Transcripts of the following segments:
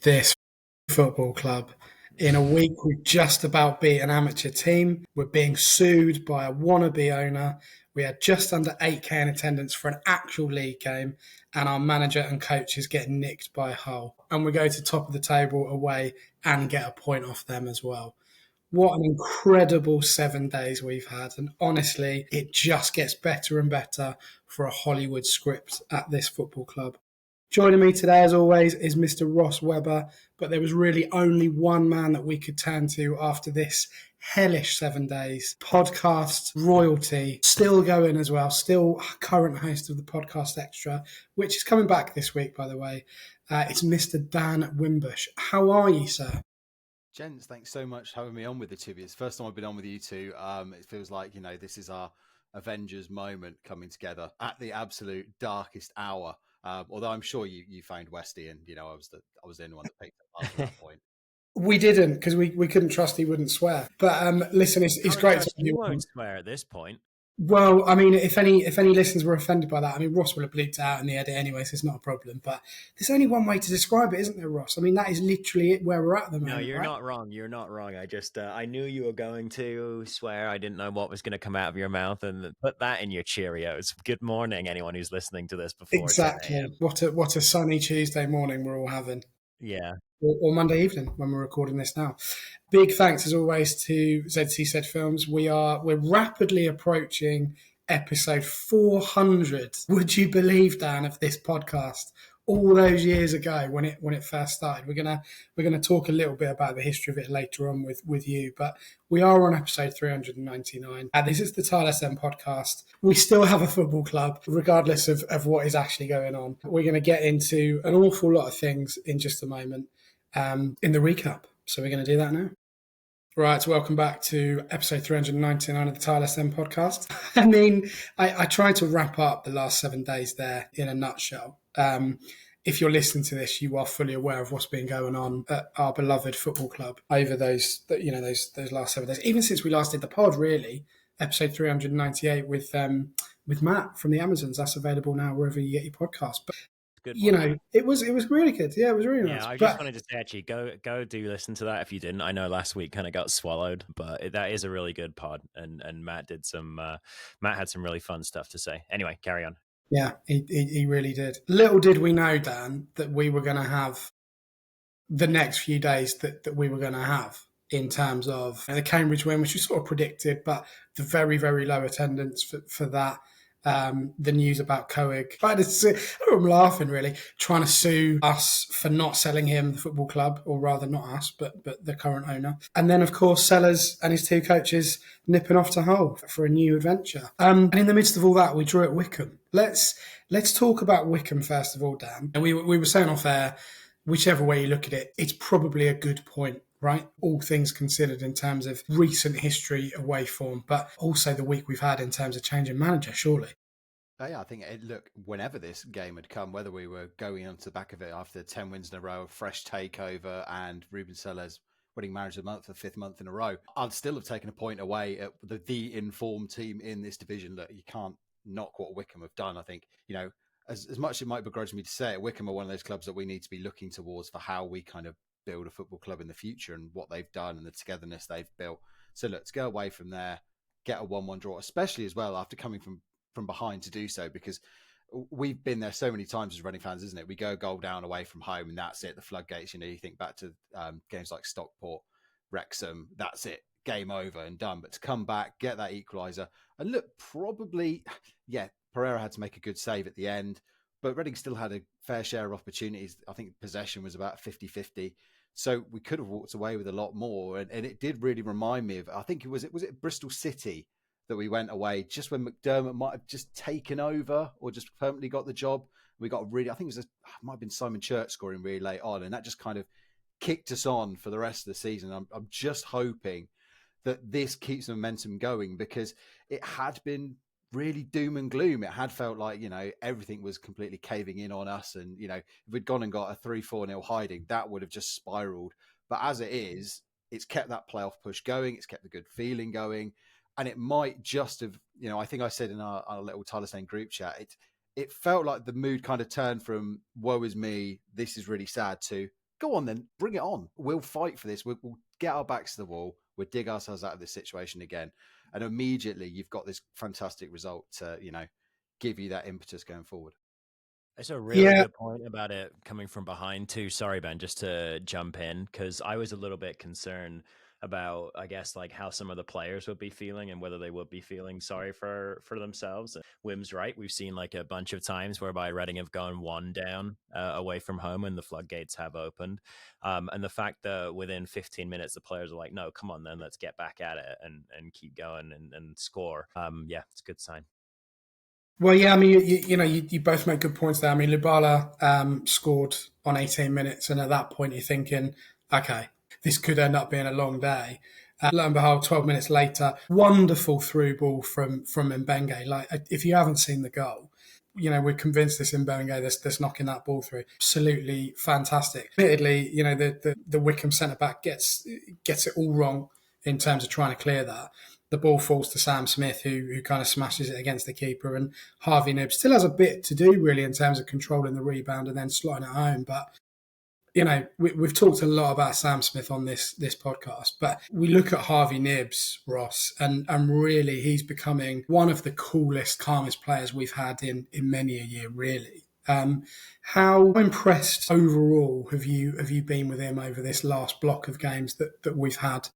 this football club. In a week, we just about beat an amateur team. We're being sued by a wannabe owner. We had just under 8k in attendance for an actual league game, and our manager and coach is getting nicked by Hull. And we go to top of the table away and get a point off them as well. What an incredible 7 days we've had. And honestly, it just gets better and better for a Hollywood script at this football club. Joining me today, as always, is Mr. Ross Webber, but there was really only one man that we could turn to after this hellish 7 days. Podcast royalty, still going as well, still current host of the Podcast Extra, which is coming back this week, by the way. It's Mr. Dan Wimbush. How are you, sir? Gents, thanks so much for having me on with the two of you. It's the first time I've been on with you two. It feels like, this is our Avengers moment coming together at the absolute darkest hour. Although I'm sure you found Westy, and I was the only one that picked up after that point. We didn't, because we couldn't trust he wouldn't swear. But listen, it's great to have you you won't on. swear at this point. Well, I mean, if any listeners were offended by that, I mean, Ross will have bleeped it out in the edit anyway, so it's not a problem. But there's only one way to describe it, isn't there, Ross? I mean, that is literally it where we're at the moment. No, you're not wrong. You're not wrong. I knew you were going to swear. I didn't know what was going to come out of your mouth, and put that in your Cheerios. Good morning, anyone who's listening to this before. Exactly. What a sunny Tuesday morning we're all having. Yeah. Or Monday evening when we're recording this now. Big thanks as always to ZC Said Films. We're rapidly approaching episode 400. Would you believe, Dan, of this podcast? All those years ago when it first started. We're gonna talk a little bit about the history of it later on with you, but we are on episode 399. This is the Tilehurst podcast. We still have a football club, regardless of what is actually going on. We're going to get into an awful lot of things in just a moment in the recap. So we're going to do that now. Right, so welcome back to episode 399 of the Tilehurst podcast. I mean, I tried to wrap up the last 7 days there in a nutshell. If you're listening to this, you are fully aware of what's been going on at our beloved football club over those last 7 days. Even since we last did the pod, really, episode 398 with Matt from the Amazons. That's available now wherever you get your podcast. But it was really good. Yeah, it was really nice. Yeah, I just wanted to say, actually, go do listen to that if you didn't. I know last week kind of got swallowed, but that is a really good pod, and Matt had some really fun stuff to say. Anyway, carry on. Yeah, he really did. Little did we know, Dan, that we were going to have the next few days that we were going to have in terms of the Cambridge win, which we sort of predicted, but the very, very low attendance for that. The news about Coig. I'm laughing, really, trying to sue us for not selling him the football club, or rather not us, but the current owner. And then, of course, Selles and his two coaches nipping off to Hull for a new adventure. And in the midst of all that, we drew at Wycombe. Let's talk about Wycombe first of all, Dan. And we were saying off air, whichever way you look at it, it's probably a good point, right? All things considered in terms of recent history away form, but also the week we've had in terms of changing manager, surely. Yeah, I think, look, whenever this game had come, whether we were going onto the back of it after 10 wins in a row, a fresh takeover, and Ruben Selles winning Manager of the Month for the 5th month in a row, I'd still have taken a point away at the informed team in this division. Look, you can't knock what Wycombe have done. I think, as much as it might begrudge me to say it, Wycombe are one of those clubs that we need to be looking towards for how we kind of build a football club in the future and what they've done and the togetherness they've built. So look, to go away from there, get a 1-1 draw, especially as well after coming from behind to do so, because we've been there so many times as Reading fans, isn't it? We go goal down away from home and that's it. The floodgates, you think back to games like Stockport, Wrexham, that's it. Game over and done. But to come back, get that equaliser, and look, probably, Pereira had to make a good save at the end, but Reading still had a fair share of opportunities. I think possession was about 50-50. So we could have walked away with a lot more. And it did really remind me of, I think was it Bristol City that we went away just when McDermott might have just taken over or just permanently got the job. We got I think it might have been Simon Church scoring really late on, and that just kind of kicked us on for the rest of the season. I'm just hoping that this keeps the momentum going, because it had been really doom and gloom. It had felt like, everything was completely caving in on us. And, if we'd gone and got a 3-4-0 hiding, that would have just spiraled. But as it is, it's kept that playoff push going. It's kept the good feeling going. And it might just have, I think I said in our little Tilehurst group chat, it felt like the mood kind of turned from woe is me, this is really sad, to go on then, bring it on. We'll fight for this. We'll get our backs to the wall. We'll dig ourselves out of this situation again. And immediately you've got this fantastic result to, give you that impetus going forward. It's a really good point about it coming from behind too. Sorry, Ben, just to jump in, because I was a little bit concerned about, I guess, like how some of the players would be feeling and whether they would be feeling sorry for themselves. And Wim's right. We've seen like a bunch of times whereby Reading have gone one down away from home and the floodgates have opened. And the fact that within 15 minutes, the players are like, no, come on, then let's get back at it and keep going and score. Yeah, it's a good sign. Well, yeah, I mean, you both make good points there. I mean, Lubala scored on 18 minutes, and at that point, you're thinking, okay, this could end up being a long day. Lo and behold, 12 minutes later, wonderful through ball from Mbenge. Like, if you haven't seen the goal, we're convinced this Mbenge that's knocking that ball through. Absolutely fantastic. Admittedly, the Wycombe centre back gets it all wrong in terms of trying to clear that. The ball falls to Sam Smith, who kind of smashes it against the keeper, and Harvey Knibb still has a bit to do really in terms of controlling the rebound and then slotting it home. But we've talked a lot about Sam Smith on this podcast, but we look at Harvey Knibbs, Ross, and really he's becoming one of the coolest, calmest players we've had in many a year, really. How impressed overall have you been with him over this last block of games that we've had?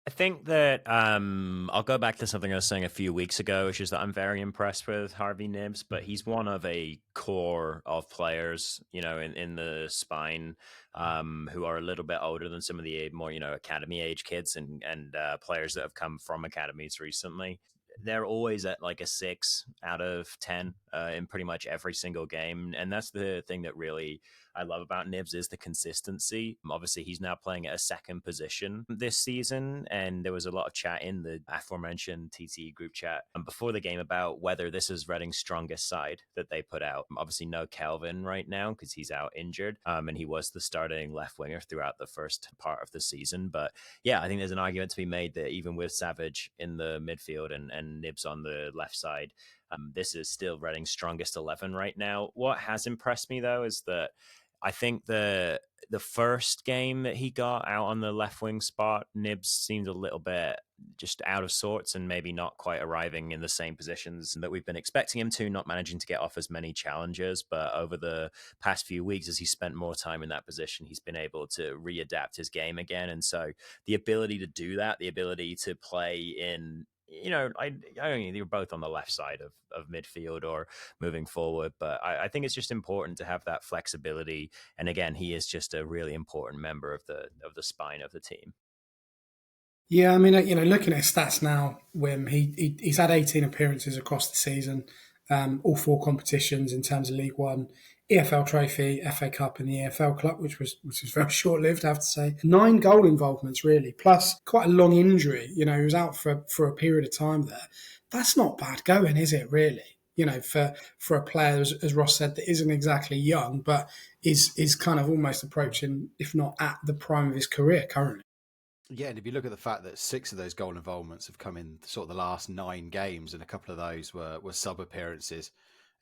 I think that I'll go back to something I was saying a few weeks ago, which is that I'm very impressed with Harvey Knibbs, but he's one of a core of players, in the spine who are a little bit older than some of the more, academy age kids and players that have come from academies recently. They're always at like a 6 out of 10 in pretty much every single game. And that's the thing that really I love about Knibbs is the consistency. Obviously, he's now playing at a second position this season. And there was a lot of chat in the aforementioned TT group chat before the game about whether this is Reading's strongest side that they put out. Obviously, no Kelvin right now because he's out injured. And he was the starting left winger throughout the first part of the season. But yeah, I think there's an argument to be made that even with Savage in the midfield and Knibbs on the left side, this is still Reading's strongest 11 right now. What has impressed me, though, is that I think the first game that he got out on the left wing spot, Knibbs seemed a little bit just out of sorts and maybe not quite arriving in the same positions that we've been expecting him to, not managing to get off as many challenges. But over the past few weeks, as he spent more time in that position, he's been able to readapt his game again. And so the ability to do that, the ability to play in, I don't think they were both on the left side of midfield or moving forward, but I think it's just important to have that flexibility. And again, he is just a really important member of the spine of the team. Yeah, I mean, looking at his stats now, Wim, he's had 18 appearances across the season, all 4 competitions in terms of League One, EFL Trophy, FA Cup, and the EFL Cup, which was very short-lived, I have to say. 9 goal involvements, really, plus quite a long injury. He was out for a period of time there. That's not bad going, is it, really? For a player, as Ross said, that isn't exactly young, but is kind of almost approaching, if not at the prime of his career currently. Yeah, and if you look at the fact that 6 of those goal involvements have come in sort of the last 9 games, and a couple of those were sub appearances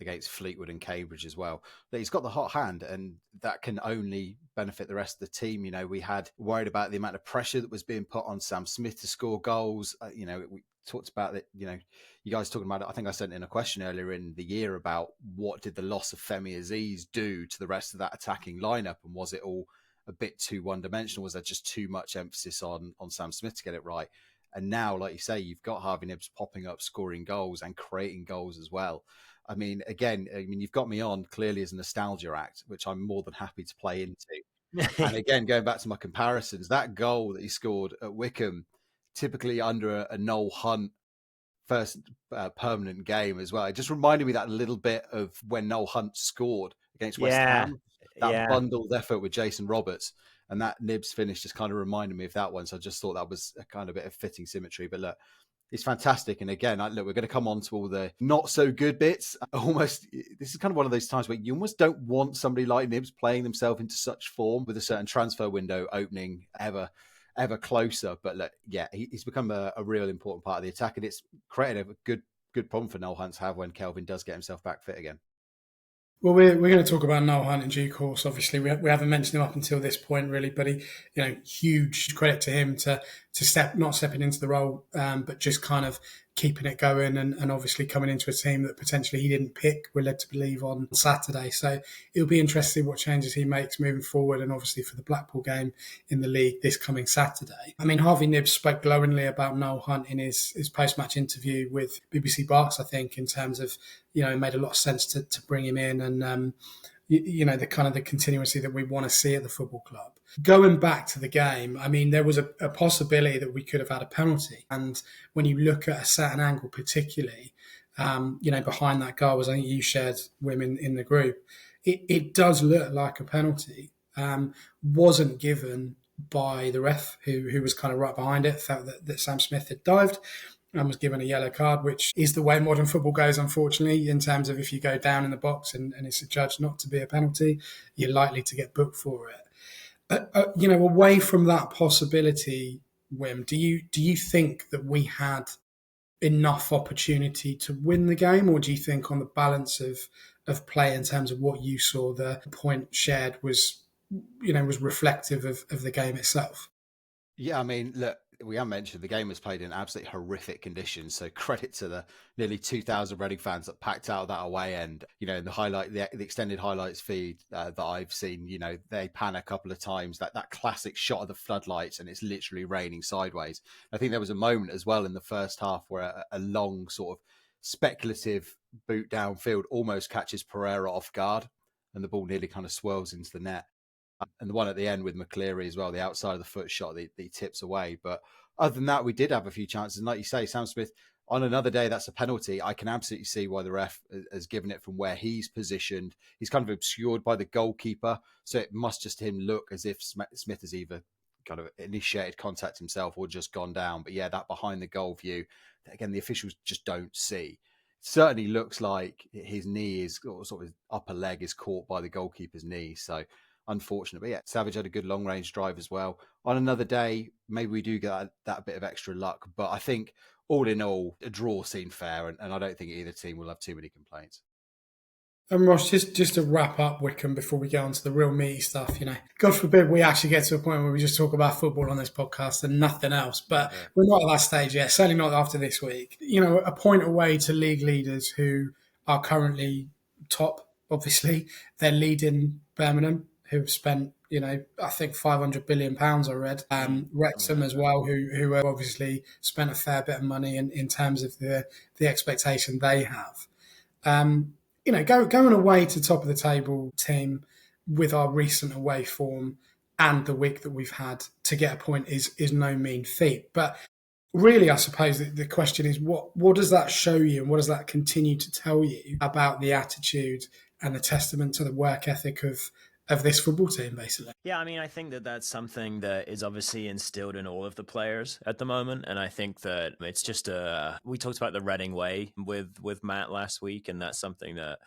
against Fleetwood and Cambridge as well. But he's got the hot hand, and that can only benefit the rest of the team. We had worried about the amount of pressure that was being put on Sam Smith to score goals. We talked about that. You guys talking about it. I think I sent in a question earlier in the year about what did the loss of Femi Aziz do to the rest of that attacking lineup, and was it all a bit too one-dimensional? Was there just too much emphasis on Sam Smith to get it right? And now, like you say, you've got Harvey Knibbs popping up, scoring goals and creating goals as well. I mean, you've got me on clearly as a nostalgia act, which I'm more than happy to play into. And again, going back to my comparisons, that goal that he scored at Wycombe, typically under a Noel Hunt first permanent game as well. It just reminded me that a little bit of when Noel Hunt scored against West Ham. That bundled effort with Jason Roberts, and that Knibbs finish just kind of reminded me of that one. So I just thought that was a kind of bit of fitting symmetry. But look, it's fantastic. And again, we're going to come on to all the not so good bits. Almost, this is kind of one of those times where you almost don't want somebody like Knibbs playing themselves into such form with a certain transfer window opening ever closer. But look, yeah, he's become a real important part of the attack, and it's created a good problem for Noel Hunt to have when Kelvin does get himself back fit again. Well, we're going to talk about Noel Hunt in due course. Obviously, we haven't mentioned him up until this point, really. But huge credit to him to not stepping into the role, but just kind of keeping it going, and obviously coming into a team that potentially he didn't pick. We're led to believe on Saturday, so it'll be interesting what changes he makes moving forward, and obviously for the Blackpool game in the league this coming Saturday. I mean, Harvey Nibbs spoke glowingly about Noel Hunt in his post-match interview with BBC Barks, I think, in terms of it made a lot of sense to bring him in, and the kind of the continuity that we want to see at the football club. Going back to the game, I mean, there was a possibility that we could have had a penalty, and when you look at a certain angle, particularly, behind that goal, as I think you shared women in the group, it does look like a penalty. Wasn't given by the ref, who was kind of right behind it, felt that Sam Smith had dived and was given a yellow card, which is the way modern football goes, unfortunately, in terms of if you go down in the box and it's adjudged not to be a penalty, you're likely to get booked for it. Away from that possibility, Wim, do you think that we had enough opportunity to win the game, or do you think on the balance of play in terms of what you saw, the point shared was reflective of the game itself? Yeah, I mean, look, we have mentioned the game was played in absolutely horrific conditions. So credit to the nearly 2,000 Reading fans that packed out that away end. In the extended highlights feed that I've seen, they pan a couple of times, that classic shot of the floodlights, and it's literally raining sideways. I think there was a moment as well in the first half where a long sort of speculative boot downfield almost catches Pereira off guard, and the ball nearly kind of swirls into the net. And the one at the end with McCleary as well, the outside of the foot shot that he tips away. But other than that, we did have a few chances. And like you say, Sam Smith, on another day, that's a penalty. I can absolutely see why the ref has given it from where he's positioned. He's kind of obscured by the goalkeeper. So it must just him look as if Smith has either kind of initiated contact himself or just gone down. But yeah, that behind the goal view, again, the officials just don't see. Certainly looks like his knee is, or sort of his upper leg is caught by the goalkeeper's knee. So unfortunate. But yeah, Savage had a good long range drive as well. On another day, maybe we do get that bit of extra luck. But I think all in all, a draw seemed fair, and I don't think either team will have too many complaints. And Ross, just to wrap up Wycombe before we get on to the real meaty stuff, God forbid we actually get to a point where we just talk about football on this podcast and nothing else. But we're not at that stage yet, certainly not after this week. A point away to league leaders who are currently top, obviously. They're leading Birmingham, who've spent, I think £500 billion, I read. Wrexham as well, who have obviously spent a fair bit of money in terms of the expectation they have. Going away to top of the table team with our recent away form and the week that we've had to get a point is no mean feat. But really, I suppose the question is, what does that show you, and what does that continue to tell you about the attitude and the testament to the work ethic of this football team, basically? Yeah, I mean, I think that that's something that is obviously instilled in all of the players at the moment, and I think that it's just we talked about the Reading way with Matt last week, and that's something that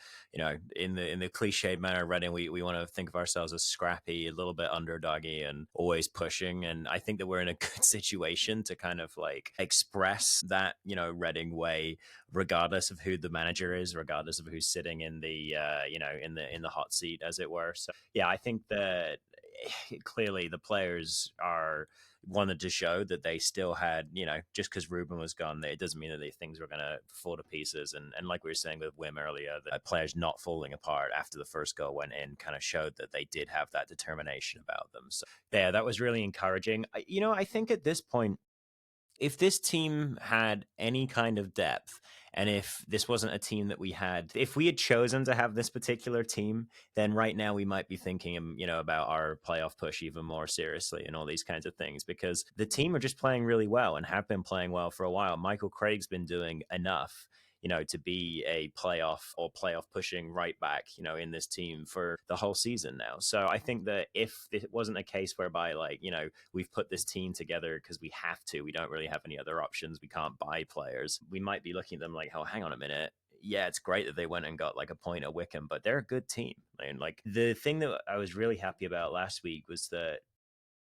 in the cliched manner, Reading, we want to think of ourselves as scrappy, a little bit underdoggy, and always pushing, and I think that we're in a good situation to kind of like express that Reading way, regardless of who the manager is, regardless of who's sitting in the in the hot seat, as it were. So yeah, I think that clearly the players wanted to show that they still had, just because Ruben was gone, it doesn't mean that things were going to fall to pieces. And like we were saying with Wim earlier, the players not falling apart after the first goal went in kind of showed that they did have that determination about them. So yeah, that was really encouraging. I think at this point, if this team had any kind of depth, and if this wasn't a team that if we had chosen to have this particular team, then right now we might be thinking, about our playoff push even more seriously and all these kinds of things, because the team are just playing really well and have been playing well for a while. Michael Craig's been doing enough to be a playoff pushing right back, in this team for the whole season now. So I think that if it wasn't a case whereby we've put this team together because we have to, we don't really have any other options, we can't buy players, we might be looking at them like, oh, hang on a minute. Yeah, it's great that they went and got like a point at Wycombe, but they're a good team. And like the thing that I was really happy about last week was that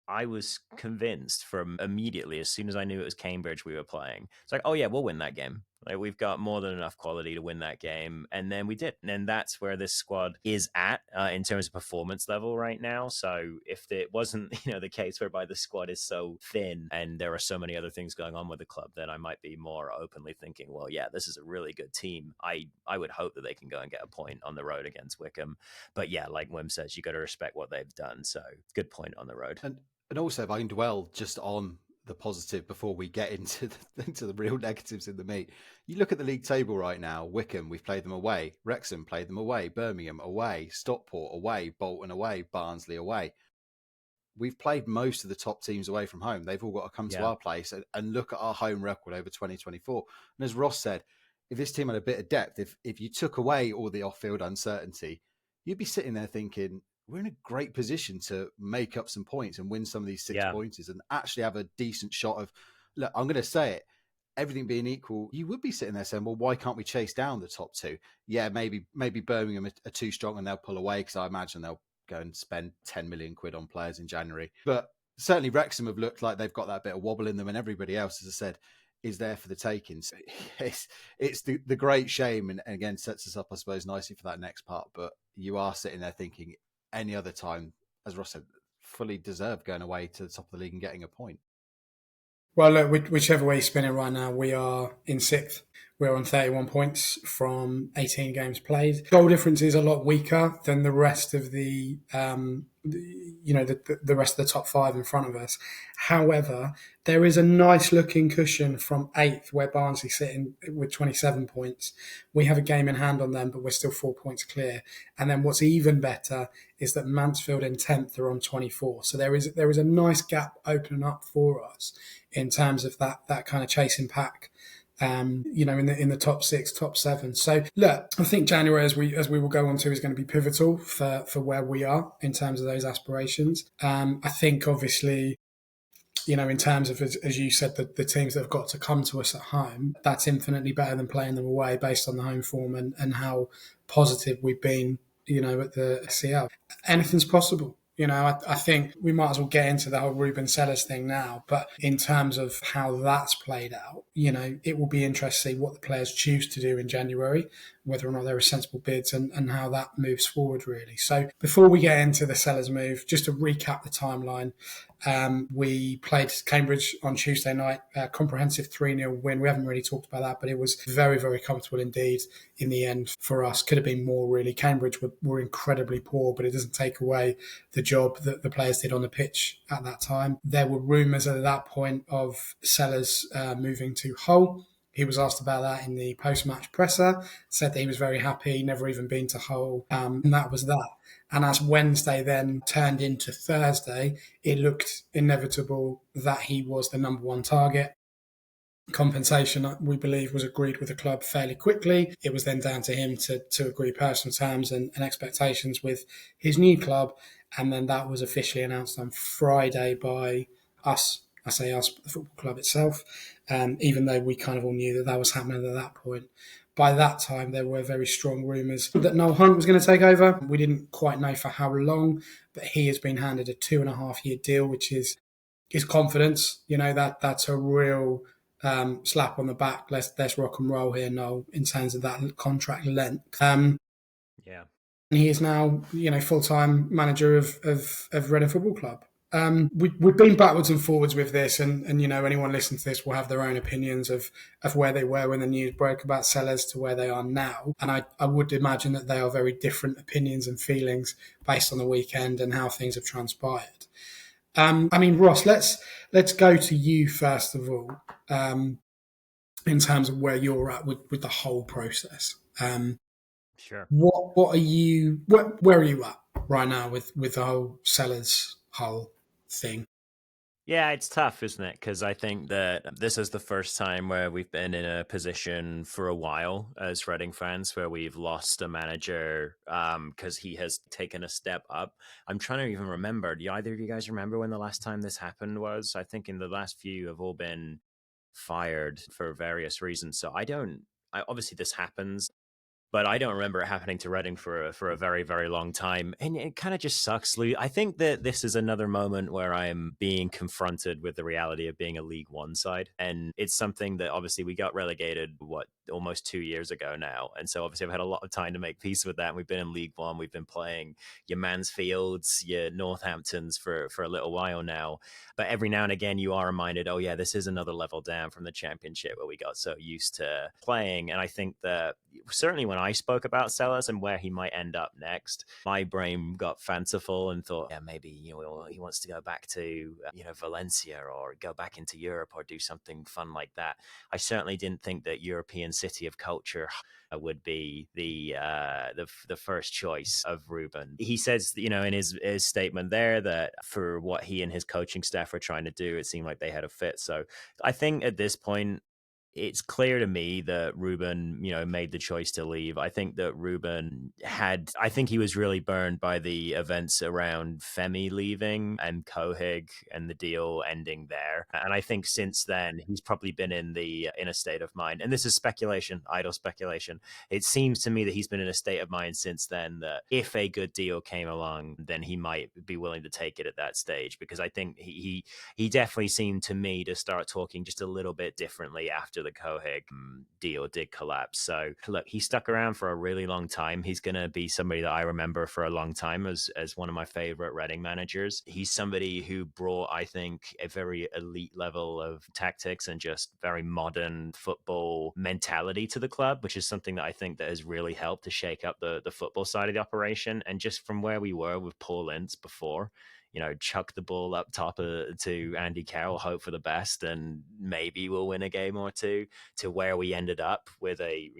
I was convinced from immediately, as soon as I knew it was Cambridge we were playing, it's like, oh yeah, we'll win that game. Like, we've got more than enough quality to win that game, and then we did. And that's where this squad is at in terms of performance level right now. So if it wasn't, the case whereby the squad is so thin and there are so many other things going on with the club, then I might be more openly thinking, well, yeah, this is a really good team. I would hope that they can go and get a point on the road against Wycombe. But yeah, like Wim says, you got to respect what they've done. So good point on the road. And also, if I can dwell just on the positive before we get into into the real negatives in the meat. You look at the league table right now. Wycombe, we've played them away. Wrexham played them away. Birmingham away. Stockport away. Bolton away. Barnsley away. We've played most of the top teams away from home. They've all got to come to our place and look at our home record over 2024. And as Ross said, if this team had a bit of depth, if you took away all the off-field uncertainty, you'd be sitting there thinking, we're in a great position to make up some points and win some of these 6-pointers and actually have a decent shot of, look, I'm going to say it, everything being equal, you would be sitting there saying, well, why can't we chase down the top two? Yeah, maybe Birmingham are too strong and they'll pull away because I imagine they'll go and spend 10 million quid on players in January. But certainly Wrexham have looked like they've got that bit of wobble in them, and everybody else, as I said, is there for the taking. So it's the great shame, and again sets us up, I suppose, nicely for that next part. But you are sitting there thinking, any other time, as Ross said, fully deserved going away to the top of the league and getting a point. Well, look, whichever way you spin it right now, we are in 6th. We're on 31 points from 18 games played. Goal difference is a lot weaker than the rest of the rest of the top 5 in front of us. However, there is a nice looking cushion from 8th, where Barnsley sitting with 27 points. We have a game in hand on them, but we're still 4 points clear. And then what's even better is that Mansfield in 10th are on 24. So there is a nice gap opening up for us in terms of that kind of chasing pack. In the top 6, top 7. So look, I think January, as we will go on to, is going to be pivotal for where we are in terms of those aspirations. I think obviously, in terms of, as you said, the teams that have got to come to us at home, that's infinitely better than playing them away based on the home form and how positive we've been, at the CL. Anything's possible. I think we might as well get into the whole Ruben Selles thing now. But in terms of how that's played out, it will be interesting to see what the players choose to do in January, whether or not there are sensible bids and how that moves forward, really. So before we get into the Selles move, just to recap the timeline, we played Cambridge on Tuesday night, a comprehensive 3-0 win. We haven't really talked about that, but it was very, very comfortable indeed in the end for us. Could have been more, really. Cambridge were incredibly poor, but it doesn't take away the job that the players did on the pitch at that time. There were rumours at that point of Selles moving to Hull. He was asked about that in the post-match presser, said that he was very happy, never even been to Hull, and that was that. And as Wednesday then turned into Thursday, it looked inevitable that he was the number 1 target. Compensation, we believe, was agreed with the club fairly quickly. It was then down to him to agree personal terms and expectations with his new club. And then that was officially announced on Friday by us. I say us, but the football club itself, even though we kind of all knew that was happening at that point. By that time, there were very strong rumours that Noel Hunt was going to take over. We didn't quite know for how long, but he has been handed a 2.5-year deal, which is confidence. That's a real slap on the back. Let's rock and roll here, Noel, in terms of that contract length. Yeah. He is now, full-time manager of Reading Football Club. We've been backwards and forwards with this, and anyone listening to this will have their own opinions of where they were when the news broke about Selles to where they are now. And I would imagine that they are very different opinions and feelings based on the weekend and how things have transpired. Ross, let's go to you first of all, in terms of where you're at with the whole process. Sure. What are you? Where are you at right now with the whole Selles whole thing? Yeah, it's tough, isn't it? Because I think that this is the first time where we've been in a position for a while as Reading fans where we've lost a manager because he has taken a step up. I'm trying to even remember. Do either of you guys remember when the last time this happened was? I think in the last few have all been fired for various reasons. So obviously this happens. but I don't remember it happening to Reading for a very, very long time. And it kind of just sucks. I think that this is another moment where I am being confronted with the reality of being a League One side. And it's something that obviously we got relegated, almost 2 years ago now. And so obviously I've had a lot of time to make peace with that. And we've been in League One. We've been playing your Mansfields, your Northamptons for a little while now. But every now and again, you are reminded, oh, yeah, this is another level down from the Championship where we got so used to playing. And I think that certainly when I spoke about Selles and where he might end up next, my brain got fanciful and thought, yeah, maybe he wants to go back to Valencia or go back into Europe or do something fun like that. I certainly didn't think that European city of culture would be the first choice of Ruben. He says, in his statement there that for what he and his coaching staff were trying to do, it seemed like they had a fit. So I think at this point, it's clear to me that Ruben, made the choice to leave. I think that Ruben I think he was really burned by the events around Femi leaving and Kohig and the deal ending there. And I think since then, he's probably been in a state of mind. And this is speculation, idle speculation. It seems to me that he's been in a state of mind since then that if a good deal came along, then he might be willing to take it at that stage. Because I think he definitely seemed to me to start talking just a little bit differently after the Kohig deal did collapse. So look, he stuck around for a really long time. He's going to be somebody that I remember for a long time as one of my favorite Reading managers. He's somebody who brought, I think, a very elite level of tactics and just very modern football mentality to the club, which is something that I think that has really helped to shake up the football side of the operation. And just from where we were with Paul Ince before, chuck the ball up top to Andy Carroll, hope for the best, and maybe we'll win a game or two, to where we ended up with a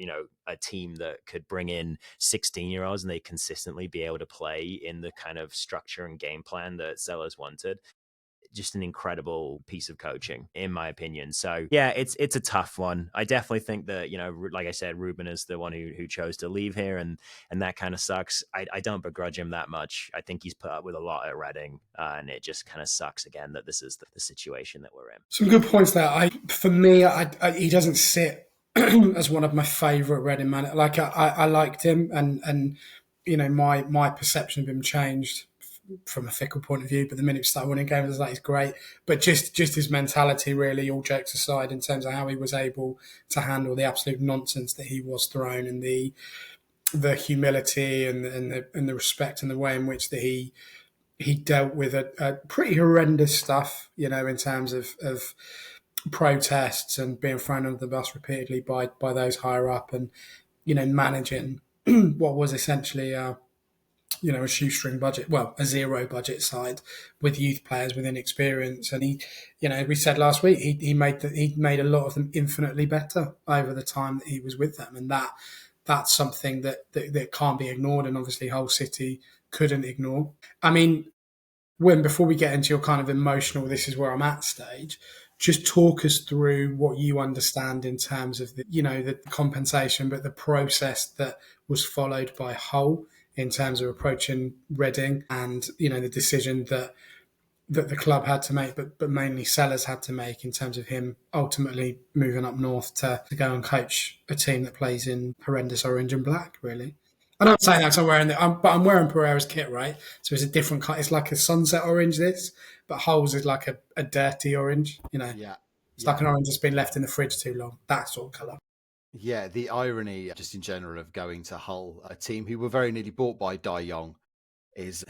team that could bring in 16-year-olds and they consistently be able to play in the kind of structure and game plan that Selles wanted. Just an incredible piece of coaching, in my opinion. So yeah, it's a tough one. I definitely think that, like I said, Ruben is the one who chose to leave here, and that kind of sucks. I don't begrudge him that much. I think he's put up with a lot at Reading, and it just kind of sucks again that this is the situation that we're in. Some good points there. For me, he doesn't sit as one of my favourite Reading man. Like I liked him, and my perception of him changed from a fickle point of view, but the minute we started winning games, I was like, he's great. But just his mentality, really, all jokes aside, in terms of how he was able to handle the absolute nonsense that he was thrown, and the humility and the respect and the way in which that he dealt with a pretty horrendous stuff, in terms of protests and being thrown under the bus repeatedly by those higher up, and managing what was essentially a shoestring budget, well, a zero budget side with youth players with inexperience. And he, we said last week, he made a lot of them infinitely better over the time that he was with them. And that's something that can't be ignored. And obviously Hull City couldn't ignore. I mean, before we get into your kind of emotional, this is where I'm at stage, just talk us through what you understand in terms of the compensation, but the process that was followed by Hull in terms of approaching Reading, and the decision that the club had to make, but mainly Selles had to make, in terms of him ultimately moving up north to go and coach a team that plays in horrendous orange and black, really. I don't say that because I'm wearing Pereira's kit, right? So it's a different color. It's like a sunset orange, but Hull's is like a dirty orange, Yeah. It's like an orange that's been left in the fridge too long, that sort of colour. Yeah, the irony just in general of going to Hull, a team who were very nearly bought by Dai Yong, is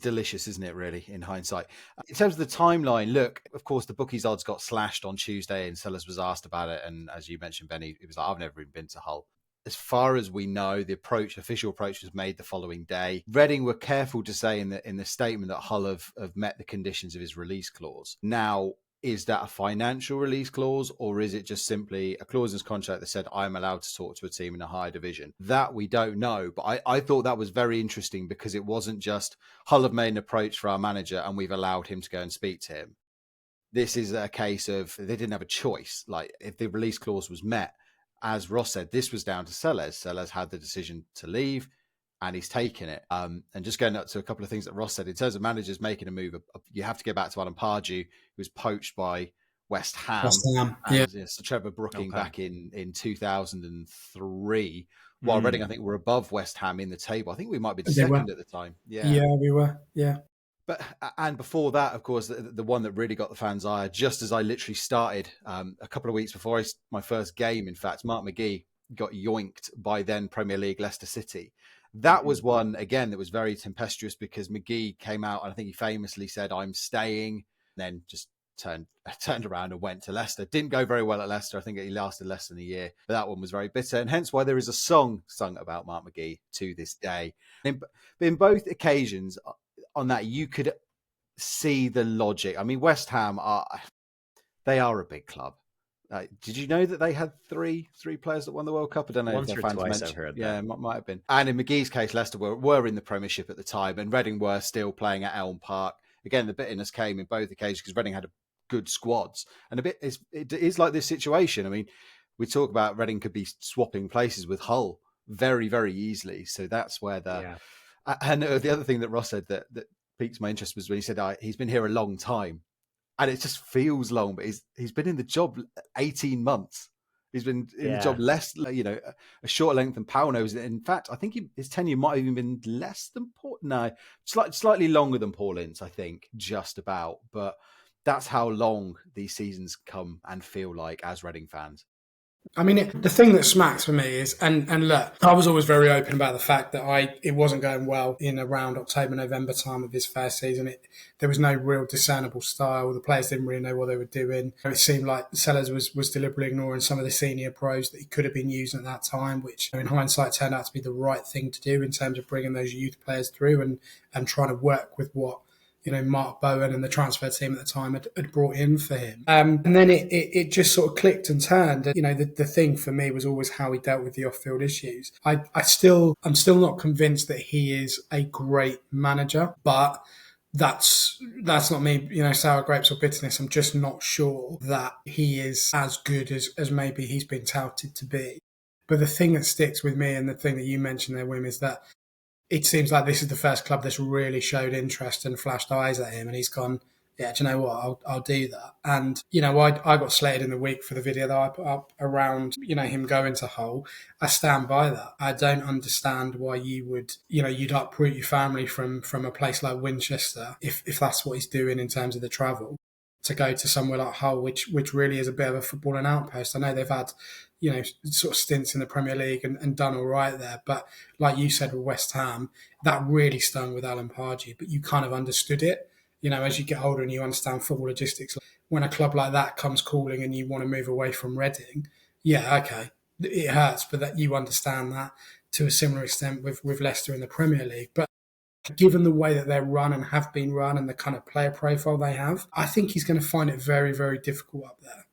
delicious, isn't it, really, in hindsight? In terms of the timeline, look, of course, the bookies odds got slashed on Tuesday and Sellers was asked about it. And as you mentioned, Benny, it was like, I've never even been to Hull. As far as we know, the official approach was made the following day. Reading were careful to say in the statement that Hull have met the conditions of his release clause. Now, is that a financial release clause, or is it just simply a clause in his contract that said, I'm allowed to talk to a team in a higher division? That we don't know. But I thought that was very interesting, because it wasn't just Hull have made an approach for our manager and we've allowed him to go and speak to him. This is a case of they didn't have a choice. Like, if the release clause was met, as Ross said, this was down to Selles. Selles had the decision to leave, and he's taken it. And just going up to a couple of things that Ross said, in terms of managers making a move, you have to go back to Alan Pardew, who was poached by West Ham. West Ham, and yeah. Sir Trevor Brooking back in 2003 while Reading, I think, were above West Ham in the table. I think we might have been They were. second at the time. Yeah, we were. Yeah. But and before that, of course, the one that really got the fans' ire, just as I literally started a couple of weeks before my first game, in fact, Mark McGee got yoinked by then Premier League Leicester City. That was one, again, that was very tempestuous because McGee came out and I think he famously said, "I'm staying," and then just turned around and went to Leicester. Didn't go very well at Leicester. I think he lasted less than a year. But that one was very bitter, and hence why there is a song sung about Mark McGee to this day. In both occasions, on that, you could see the logic. I mean, West Ham they are a big club. Did you know that they had three players that won the World Cup? I don't know Once if or fans twice mentioned. I've heard Yeah, that. might have been. And in McGee's case, Leicester were in the Premiership at the time, and Reading were still playing at Elm Park. Again, the bitterness came in both occasions because Reading had good squads, and it is like this situation. I mean, we talk about Reading could be swapping places with Hull very, very easily. So that's where And the other thing that Ross said that piqued my interest was when he said he's been here a long time, and it just feels long, but he's been in the job 18 months. He's been in the job less, a shorter length than Powell knows. In fact, I think his tenure might have even been less than Paul. No, slightly longer than Paul Ince, I think, just about. But that's how long these seasons come and feel like as Reading fans. I mean, the thing that smacks for me is, and look, I was always very open about the fact that it wasn't going well in around October, November time of his first season. There was no real discernible style. The players didn't really know what they were doing. It seemed like Selles was deliberately ignoring some of the senior pros that he could have been using at that time, which in hindsight turned out to be the right thing to do in terms of bringing those youth players through and trying to work with what Mark Bowen and the transfer team at the time had brought in for him. And then it just sort of clicked and turned. The thing for me was always how he dealt with the off-field issues. I'm still not convinced that he is a great manager, but that's not me, sour grapes or bitterness. I'm just not sure that he is as good as maybe he's been touted to be. But the thing that sticks with me and the thing that you mentioned there, Wim, is that it seems like this is the first club that's really showed interest and flashed eyes at him, and he's gone, yeah, do you know what? I'll do that. And, I got slated in the week for the video that I put up around, him going to Hull. I stand by that. I don't understand why you would, you'd uproot your family from a place like Winchester if that's what he's doing in terms of the travel, to go to somewhere like Hull, which really is a bit of a footballing outpost. I know they've had, sort of stints in the Premier League and done all right there. But like you said with West Ham, that really stung with Alan Pardew, but you kind of understood it. As you get older and you understand football logistics, when a club like that comes calling and you want to move away from Reading, yeah, okay, it hurts, but that you understand that to a similar extent with Leicester in the Premier League. But given the way that they're run and have been run and the kind of player profile they have, I think he's going to find it very, very difficult up there,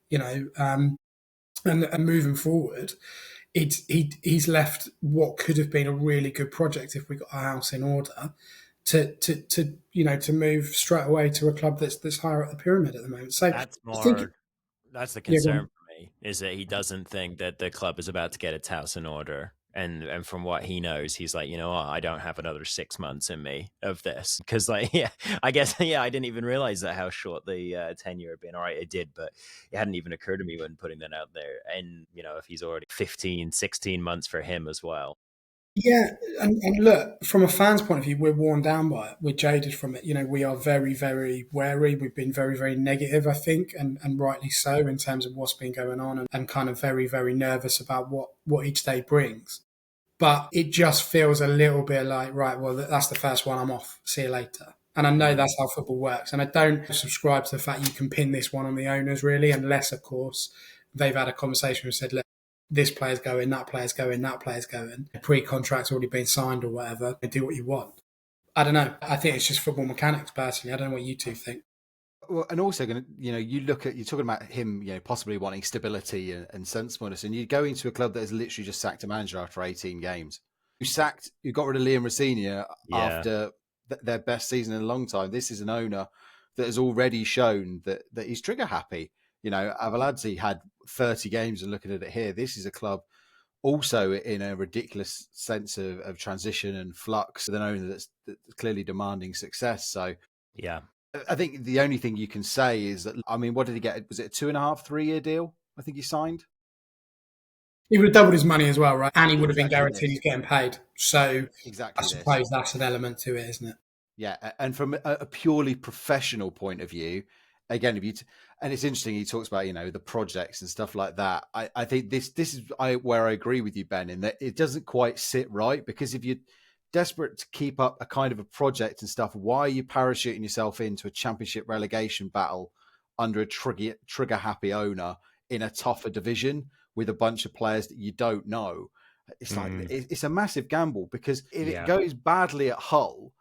and moving forward, he's left what could have been a really good project if we got our house in order to move straight away to a club that's higher up the pyramid at the moment. So that's the concern for me, is that he doesn't think that the club is about to get its house in order. And from what he knows, he's like, I don't have another 6 months in me of this. Because, I guess, I didn't even realize that how short the tenure had been. All right, it did, but it hadn't even occurred to me when putting that out there. And, if he's already 15, 16 months for him as well. Yeah, and look, from a fan's point of view, we're worn down by it. We're jaded from it. We are very, very wary. We've been very, very negative, I think, and rightly so in terms of what's been going on and kind of very, very nervous about what each day brings. But it just feels a little bit like, right, well, that's the first one, I'm off. See you later. And I know that's how football works. And I don't subscribe to the fact you can pin this one on the owners, really, unless, of course, they've had a conversation and said, look, this player's going, that player's going, that player's going. The pre-contract's already been signed or whatever. Do what you want. I don't know. I think it's just football mechanics, personally. I don't know what you two think. Well, and also, you're talking about him, possibly wanting stability and sensibleness, and you go into a club that has literally just sacked a manager after 18 games. You got rid of Liam Rosenior after their best season in a long time. This is an owner that has already shown that he's trigger happy. Avaladze had 30 games, and looking at it here, this is a club also in a ridiculous sense of transition and flux with an owner that's clearly demanding success. So, yeah. I think the only thing you can say is that, what did he get? Was it a 2.5, 3 year deal? I think he signed. He would have doubled his money as well, right? And he would have been Exactly guaranteed this. he's getting paid. So I Exactly this. suppose that's an element to it, isn't it? Yeah, and from a purely professional point of view, again, if you and it's interesting, he talks about the projects and stuff like that. I think this is where I agree with you, Ben, in that it doesn't quite sit right, because if you're desperate to keep up a kind of a project and stuff, why are you parachuting yourself into a championship relegation battle under a trigger happy owner in a tougher division with a bunch of players that you don't know? It's like it's a massive gamble, because if it goes badly at Hull,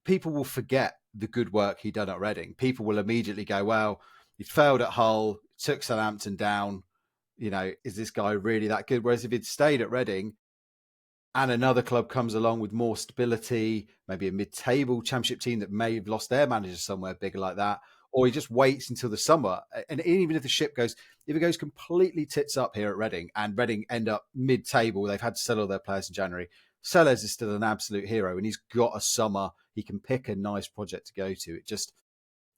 people will forget the good work he done at Reading. People will immediately go, well, he failed at Hull, took Southampton down. Is this guy really that good? Whereas if he'd stayed at Reading and another club comes along with more stability, maybe a mid-table championship team that may have lost their manager somewhere bigger like that, or he just waits until the summer. And even if if it goes completely tits up here at Reading and Reading end up mid-table, they've had to sell all their players in January, Selles is still an absolute hero, and he's got a summer. He can pick a nice project to go to. It just,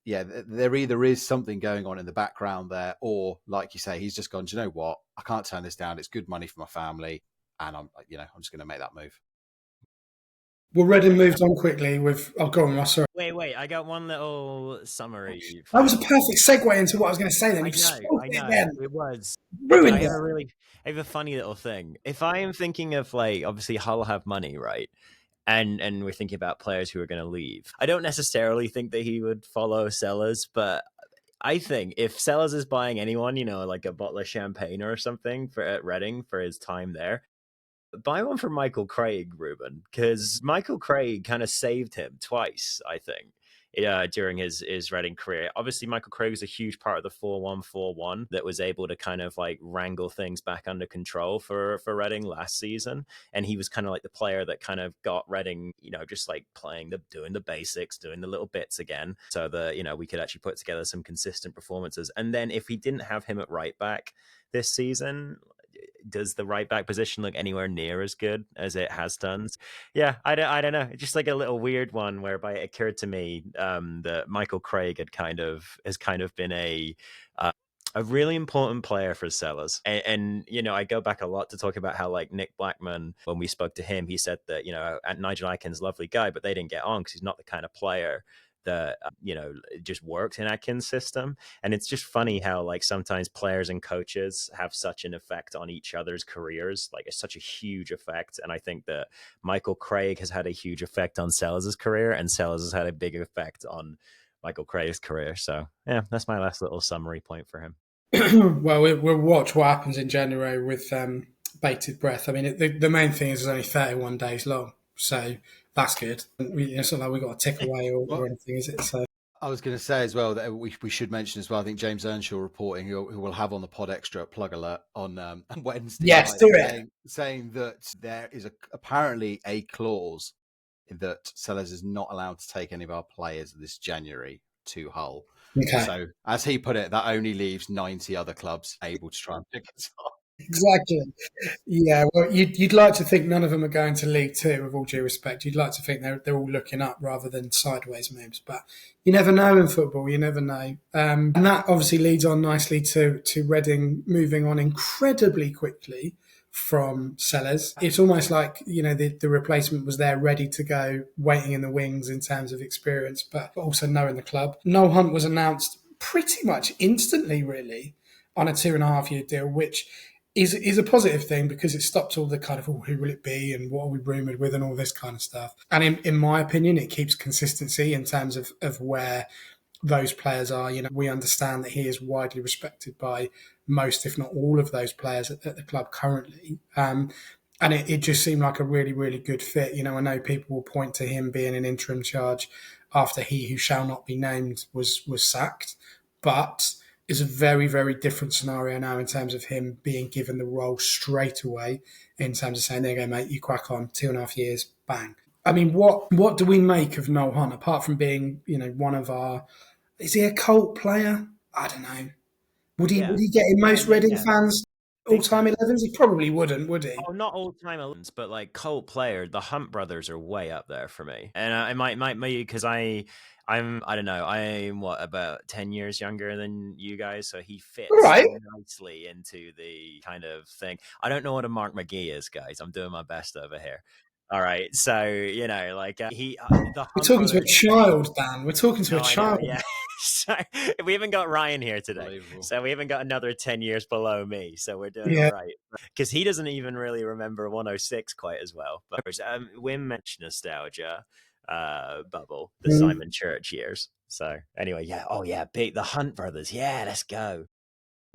there either is something going on in the background there, or like you say, he's just gone, do you know what? I can't turn this down. It's good money for my family, and I'm just going to make that move. Well, Reading moved on quickly with. Oh, go on, Ross. Sorry. Wait. I got one little summary. That was a perfect segue into what I was going to say. Then I know. It was. Ruined it. I have a funny little thing. If I am thinking of, like, obviously Hull have money, right? And we're thinking about players who are going to leave. I don't necessarily think that he would follow Selles, but I think if Selles is buying anyone, like a bottle of champagne or something at Reading for his time there, buy one for Michael Craig, Ruben, because Michael Craig kind of saved him twice, I think, during his Reading career. Obviously, Michael Craig was a huge part of the 4-1-4-1 that was able to kind of like wrangle things back under control for Reading last season. And he was kind of like the player that kind of got Reading, just like doing the basics, doing the little bits again, so that, we could actually put together some consistent performances. And then if we didn't have him at right back this season, does the right back position look anywhere near as good as it has done? Yeah, I don't know. It's just like a little weird one whereby it occurred to me that Michael Craig has kind of been a really important player for Selles. And I go back a lot to talk about how, like, Nick Blackman, when we spoke to him, he said that, Nigel Atkins, lovely guy, but they didn't get on because he's not the kind of player that just worked in Atkins' system. And it's just funny how, like, sometimes players and coaches have such an effect on each other's careers. Like, it's such a huge effect. And I think that Michael Craig has had a huge effect on Selles' career, and Selles has had a big effect on Michael Craig's career. So yeah, that's my last little summary point for him. Well, we'll watch what happens in January with bated breath. I mean, the main thing is it's only 31 days long, so that's good. It's not like we've got to tick away or anything, is it? So I was going to say as well that we should mention as well, I think James Earnshaw reporting, who will have on the pod extra plug alert on Wednesday. Yes, do it. Saying that there is apparently a clause that Selles is not allowed to take any of our players this January to Hull. Okay. So, as he put it, that only leaves 90 other clubs able to try and pick us up. Exactly. Yeah, well, you'd like to think none of them are going to League Two, with all due respect. You'd like to think they're all looking up rather than sideways moves, but you never know in football. You never know, and that obviously leads on nicely to Reading moving on incredibly quickly from Selles. It's almost like the replacement was there, ready to go, waiting in the wings in terms of experience, but also knowing the club. Noel Hunt was announced pretty much instantly, really, on a 2.5-year deal, which is a positive thing because it stops all the kind of, who will it be and what are we rumoured with and all this kind of stuff. And in my opinion, it keeps consistency in terms of where those players are. We understand that he is widely respected by most, if not all, of those players at the club currently. And it just seemed like a really, really good fit. I know people will point to him being an interim charge after he who shall not be named was sacked, but is a very, very different scenario now in terms of him being given the role straight away, in terms of saying, there you go, mate, you crack on, 2.5 years, bang. I mean, what do we make of Noel Hunt, apart from being, one of our... Is he a cult player? I don't know. Would he get in most Reading fans? All-time 11s? He probably wouldn't, would he? Oh, not all time 11s, but like cult player. The Hunt brothers are way up there for me, and I might be because I don't know. I'm what about 10 years younger than you guys, so he All fits right. nicely into the kind of thing. I don't know what a Mark McGee is, guys. I'm doing my best over here. All right, so like the We're Hunt talking to a brothers. child, Dan. We're talking to No, a I know, child. yeah. So, we haven't got Ryan here today, Unbelievable. so we haven't got another 10 years below me, so we're doing Yeah. all right. Because he doesn't even really remember 106 quite as well. But Wim mentioned nostalgia bubble, the Mm. Simon Church years. So anyway, yeah, oh yeah, big the Hunt brothers, yeah, let's go.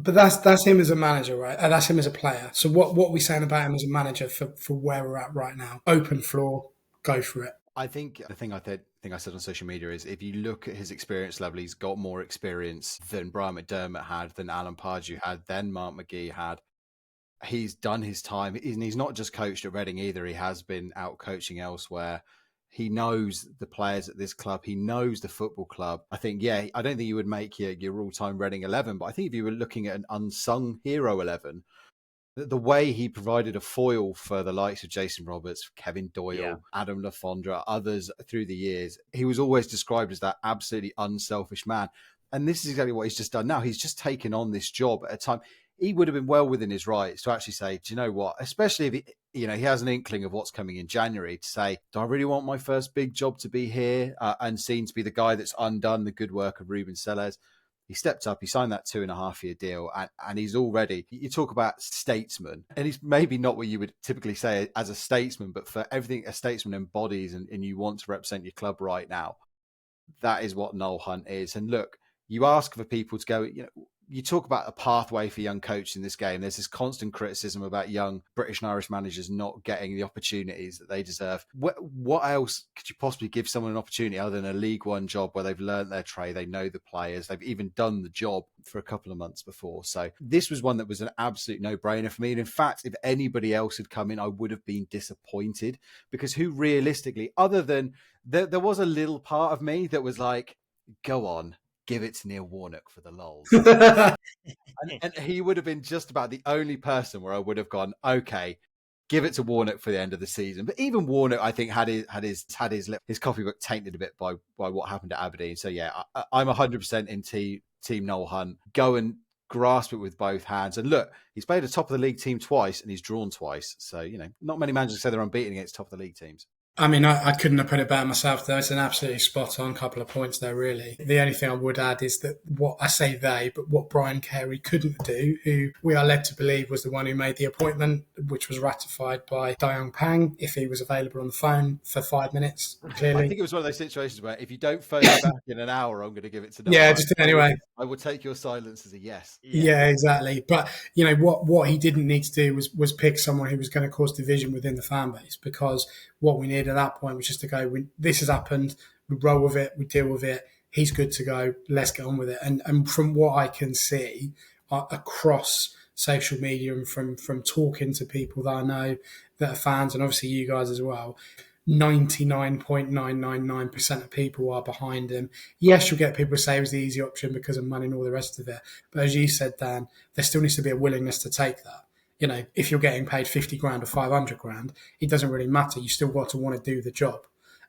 But that's him as a manager, right? That's him as a player. So what are we saying about him as a manager for where we're at right now? Open floor, go for it. I think the thing I said on social media is if you look at his experience level, he's got more experience than Brian McDermott had, than Alan Pardew had, than Mark McGee had. He's done his time, and he's not just coached at Reading either. He has been out coaching elsewhere. He knows the players at this club. He knows the football club. I think, I don't think you would make your all-time Reading 11, but I think if you were looking at an unsung hero 11, the way he provided a foil for the likes of Jason Roberts, Kevin Doyle, Adam Lafondra, others through the years, he was always described as that absolutely unselfish man. And this is exactly what he's just done now. He's just taken on this job at a time. He would have been well within his rights to actually say, do you know what? Especially if he has an inkling of what's coming in January, to say, do I really want my first big job to be here? And seen to be the guy that's undone the good work of Ruben Selles. He stepped up, he signed that 2.5-year deal, and he's already, you talk about statesman, and he's maybe not what you would typically say as a statesman, but for everything a statesman embodies and you want to represent your club right now, that is what Noel Hunt is. And look, you ask for people to go, you talk about a pathway for young coaches in this game. There's this constant criticism about young British and Irish managers not getting the opportunities that they deserve. What else could you possibly give someone an opportunity other than a League One job where they've learned their trade, they know the players, they've even done the job for a couple of months before? So this was one that was an absolute no-brainer for me. And in fact, if anybody else had come in, I would have been disappointed, because who realistically, other than there was a little part of me that was like, go on, give it to Neil Warnock for the lols. and he would have been just about the only person where I would have gone, okay, give it to Warnock for the end of the season. But even Warnock, I think, had his copybook tainted a bit by what happened at Aberdeen. So yeah, I'm 100% in team Noel Hunt. Go and grasp it with both hands. And look, he's played a top of the league team twice and he's drawn twice. So, not many managers say they're unbeaten against top of the league teams. I mean, I couldn't have put it better myself, though. It's an absolutely spot-on couple of points there, really. The only thing I would add is that what Brian Carey couldn't do, who we are led to believe was the one who made the appointment, which was ratified by Dayong Pang, if he was available on the phone for 5 minutes, clearly. I think it was one of those situations where if you don't phone me back in an hour, I'm going to give it to Noel. Yeah, just anyway. I will take your silence as a yes. Yeah, exactly. But what he didn't need to do was pick someone who was going to cause division within the fan base, because what we needed at that point was just to go, this has happened, we roll with it, we deal with it, he's good to go, let's get on with it. And from what I can see across social media and from talking to people that I know that are fans, and obviously you guys as well, 99.999% of people are behind him. Yes, you'll get people say it was the easy option because of money and all the rest of it. But as you said, Dan, there still needs to be a willingness to take that. If you're getting paid 50 grand or 500 grand, it doesn't really matter. You still got to want to do the job.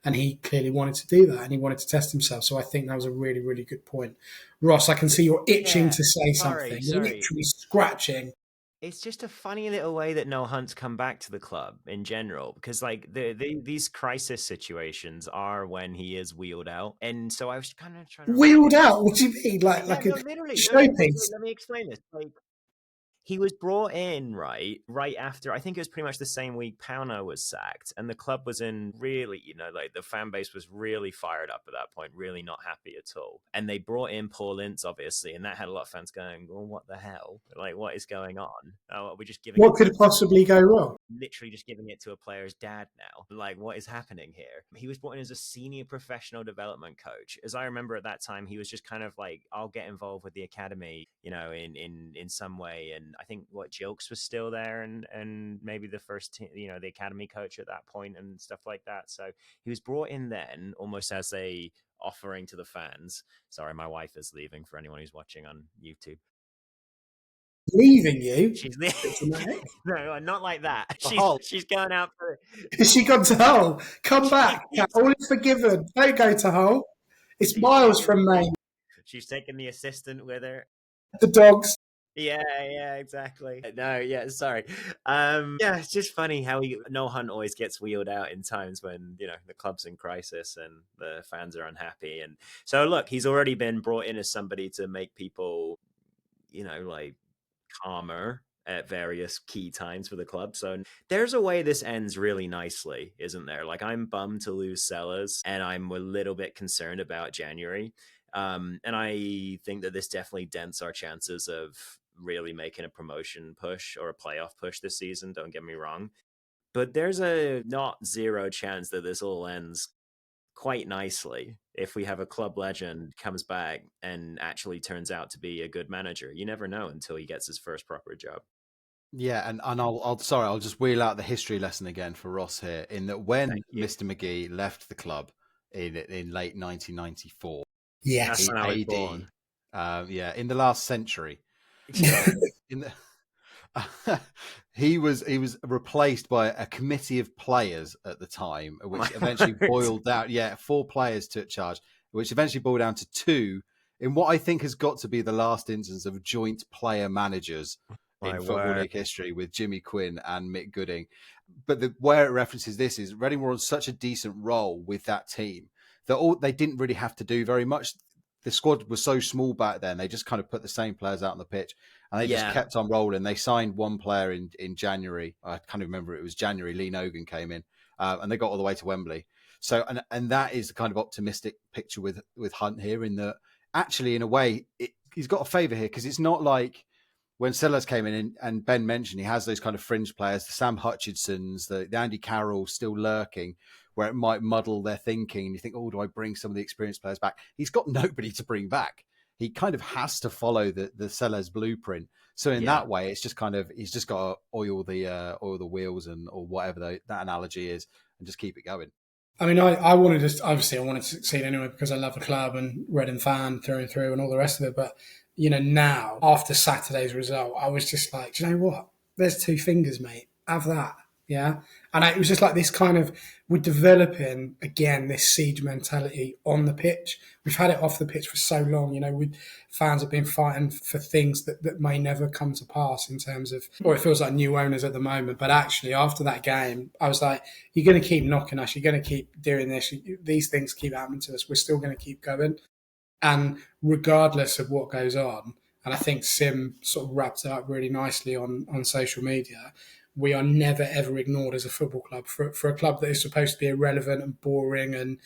And he clearly wanted to do that and he wanted to test himself. So I think that was a really, really good point. Ross, I can see you're itching to say something. You're literally scratching. It's just a funny little way that Noel Hunt's come back to the club in general, because these crisis situations are when he is wheeled out. And so I was kind of trying to... Wheeled out? What do you mean? Like a literally, showpiece? let me explain this. He was brought in right after, I think it was pretty much the same week Pauno was sacked, and the club was in really, the fan base was really fired up at that point, really not happy at all. And they brought in Paul Ince, obviously, and that had a lot of fans going, well, what the hell? Like, what is going on? Oh, we're just giving what could possibly go wrong? Literally just giving it to a player's dad now. Like, what is happening here? He was brought in as a senior professional development coach. As I remember at that time, he was just kind of like, I'll get involved with the academy, in some way. And I think Jilks was still there and maybe the first team, the academy coach at that point and stuff like that. So he was brought in then almost as a offering to the fans. Sorry, my wife is leaving for anyone who's watching on YouTube. Leaving you? She's Dramatic. no, not like that. Hull. She's going out for. Has she gone to Hull? Come back. All is forgiven. Don't go to Hull. It's miles from Maine. She's taking the assistant with her. The dogs. Yeah, exactly. No, yeah, sorry. Yeah, it's just funny how Noel Hunt always gets wheeled out in times when, the club's in crisis and the fans are unhappy. And so, look, he's already been brought in as somebody to make people, like calmer at various key times for the club. So there's a way this ends really nicely, isn't there? Like, I'm bummed to lose Selles, and I'm a little bit concerned about January. And I think that this definitely dents our chances of really making a promotion push or a playoff push this season. Don't get me wrong. But there's a not zero chance that this all ends quite nicely if we have a club legend comes back and actually turns out to be a good manager. You never know until he gets his first proper job. Yeah, and I'll just wheel out the history lesson again for Ross here, in that when Mr. McGee left the club in late 1994, Yes, that's when I was AD, born. in the last century, in the he was replaced by a committee of players at the time, which eventually boiled down. 4 players took charge, which eventually boiled down to 2 in what I think has got to be the last instance of joint player managers in Football League history, with Jimmy Quinn and Mick Gooding. But where it references this is Reading were on such a decent roll with that team that they didn't really have to do very much. The squad was so small back then; they just kind of put the same players out on the pitch, and they just kept on rolling. They signed one player in January. I can't even remember. It was January. Lee Nogan came in, and they got all the way to Wembley. So, and that is the kind of optimistic picture with Hunt here, in that actually, in a way, he's got a favour here, because it's not like when Selles came in, and Ben mentioned he has those kind of fringe players, the Sam Hutchinsons, the Andy Carroll still lurking, where it might muddle their thinking. And you think, oh, do I bring some of the experienced players back? He's got nobody to bring back. He kind of has to follow the Selles blueprint. So in that way, it's just kind of, he's just got to oil the wheels or whatever that analogy is, and just keep it going. I mean, I wanted to, obviously I wanted to succeed anyway because I love the club and Reading fan through and through and all the rest of it. But, now after Saturday's result, I was just like, do you know what? There's 2 fingers, mate. Have that. Yeah. And it was just like this kind of, we're developing again, this siege mentality on the pitch. We've had it off the pitch for so long. Fans have been fighting for things that may never come to pass in terms of, or it feels like new owners at the moment. But actually, after that game, I was like, you're going to keep knocking us. You're going to keep doing this. These things keep happening to us. We're still going to keep going. And regardless of what goes on, and I think Sim sort of wrapped it up really nicely on social media, we are never, ever ignored as a football club. For a club that is supposed to be irrelevant and boring and,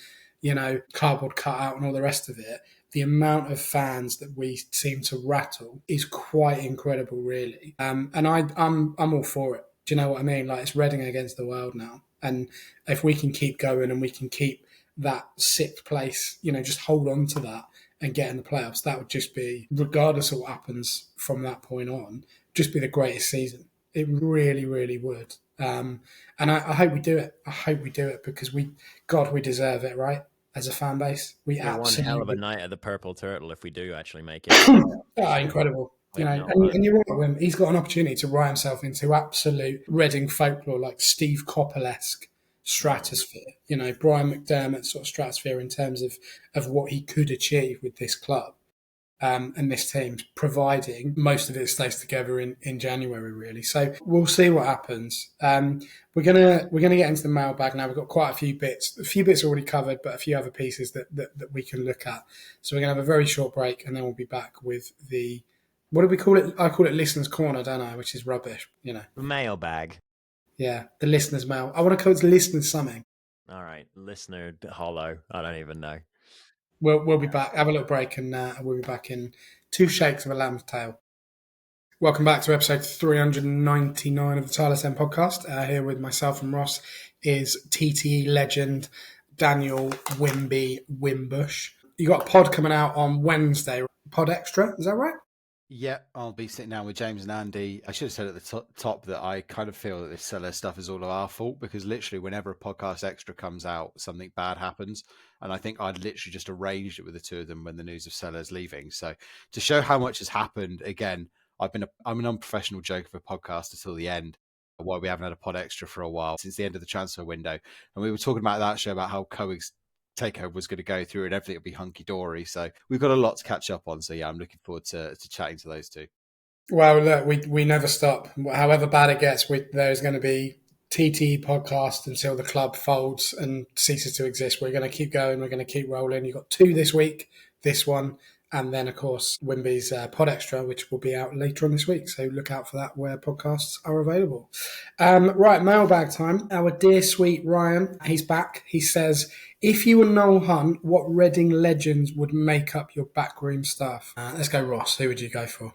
cardboard cutout and all the rest of it, the amount of fans that we seem to rattle is quite incredible, really. And I'm all for it. Do you know what I mean? Like, it's Reading against the world now. And if we can keep going and we can keep that 6th place, just hold on to that and get in the playoffs, that would just be, regardless of what happens from that point on, just be the greatest season. It really, really would. And I hope we do it. I hope we do it because we deserve it, right? As a fan base, we absolutely. One hell of a night at the Purple Turtle if we do actually make it. Incredible. And you're right, Wim. He's got an opportunity to write himself into absolute Reading folklore, like Steve Coppell-esque stratosphere. Brian McDermott sort of stratosphere in terms of what he could achieve with this club. And this team, providing most of it stays together in January, really. So we'll see what happens. We're gonna get into the mailbag now. We've got quite a few bits. A few bits already covered, but a few other pieces that we can look at. So we're gonna have a very short break, and then we'll be back with the, what do we call it? I call it Listener's Corner, don't I? Which is rubbish, Mailbag. Yeah, the Listener's Mail. I want to call it Listener's something. All right, Listener Hollow. I don't even know. We'll be back. Have a little break, and we'll be back in 2 shakes of a lamb's tail. Welcome back to episode 399 of the Tilehurst podcast. Here with myself and Ross is TTE legend Daniel Wimbush. You got a pod coming out on Wednesday. Pod Extra, is that right? Yeah, I'll be sitting down with James and Andy. I should have said at the top that I kind of feel that this Selles stuff is all of our fault, because literally whenever a podcast extra comes out, something bad happens. And I think I'd literally just arranged it with the 2 of them when the news of Selles leaving. So to show how much has happened, again, I'm an unprofessional joke of a podcaster till the end. Why we haven't had a pod extra for a while since the end of the transfer window, and we were talking about that show about how Coeg's takeover was going to go through and everything will be hunky dory. So we've got a lot to catch up on. So yeah, I'm looking forward to chatting to those two. Well, look, we never stop. However bad it gets, there's going to be TTE podcast until the club folds and ceases to exist. We're going to keep going. We're going to keep rolling. You've got 2 this week, this one, and then, of course, Wimby's Pod Extra, which will be out later on this week. So look out for that where podcasts are available. Right, mailbag time. Our dear sweet Ryan, he's back. He says, if you were Noel Hunt, what Reading legends would make up your backroom staff? Let's go, Ross. Who would you go for?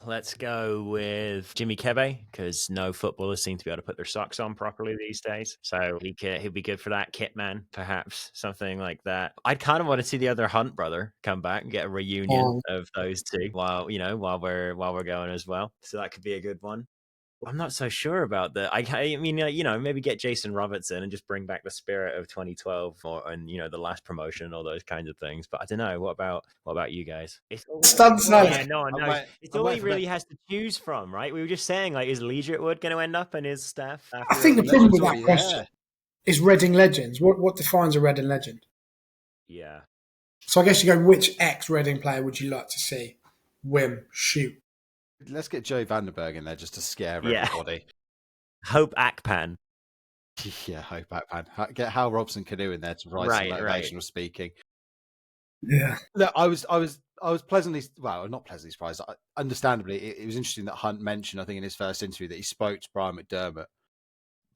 Let's go with Jimmy Kebe, because no footballers seem to be able to put their socks on properly these days. So he'd be good for that. Kit man, perhaps, something like that. I'd kind of want to see the other Hunt brother come back and get a reunion of those two while we're going as well. So that could be a good one. I'm not so sure about that. I mean, maybe get Jason Robertson and just bring back the spirit of 2012 and the last promotion, all those kinds of things. But I don't know. What about you guys? Yeah, no. It's all he really has to choose from, right? We were just saying, like, is Leisure Wood going to end up in his staff? I think the problem with that question is Reading legends. What defines a Reading legend? Yeah. So I guess you go, which ex-Reading player would you like to see? Wim, shoot. Let's get Joe Vandenberg in there just to scare everybody. Hope Akpan. Yeah, Hope Akpan. Get Hal Robson Canoe in there to write some motivational speaking. Yeah. Look, I was pleasantly, well, not pleasantly surprised. Understandably, it was interesting that Hunt mentioned, I think, in his first interview that he spoke to Brian McDermott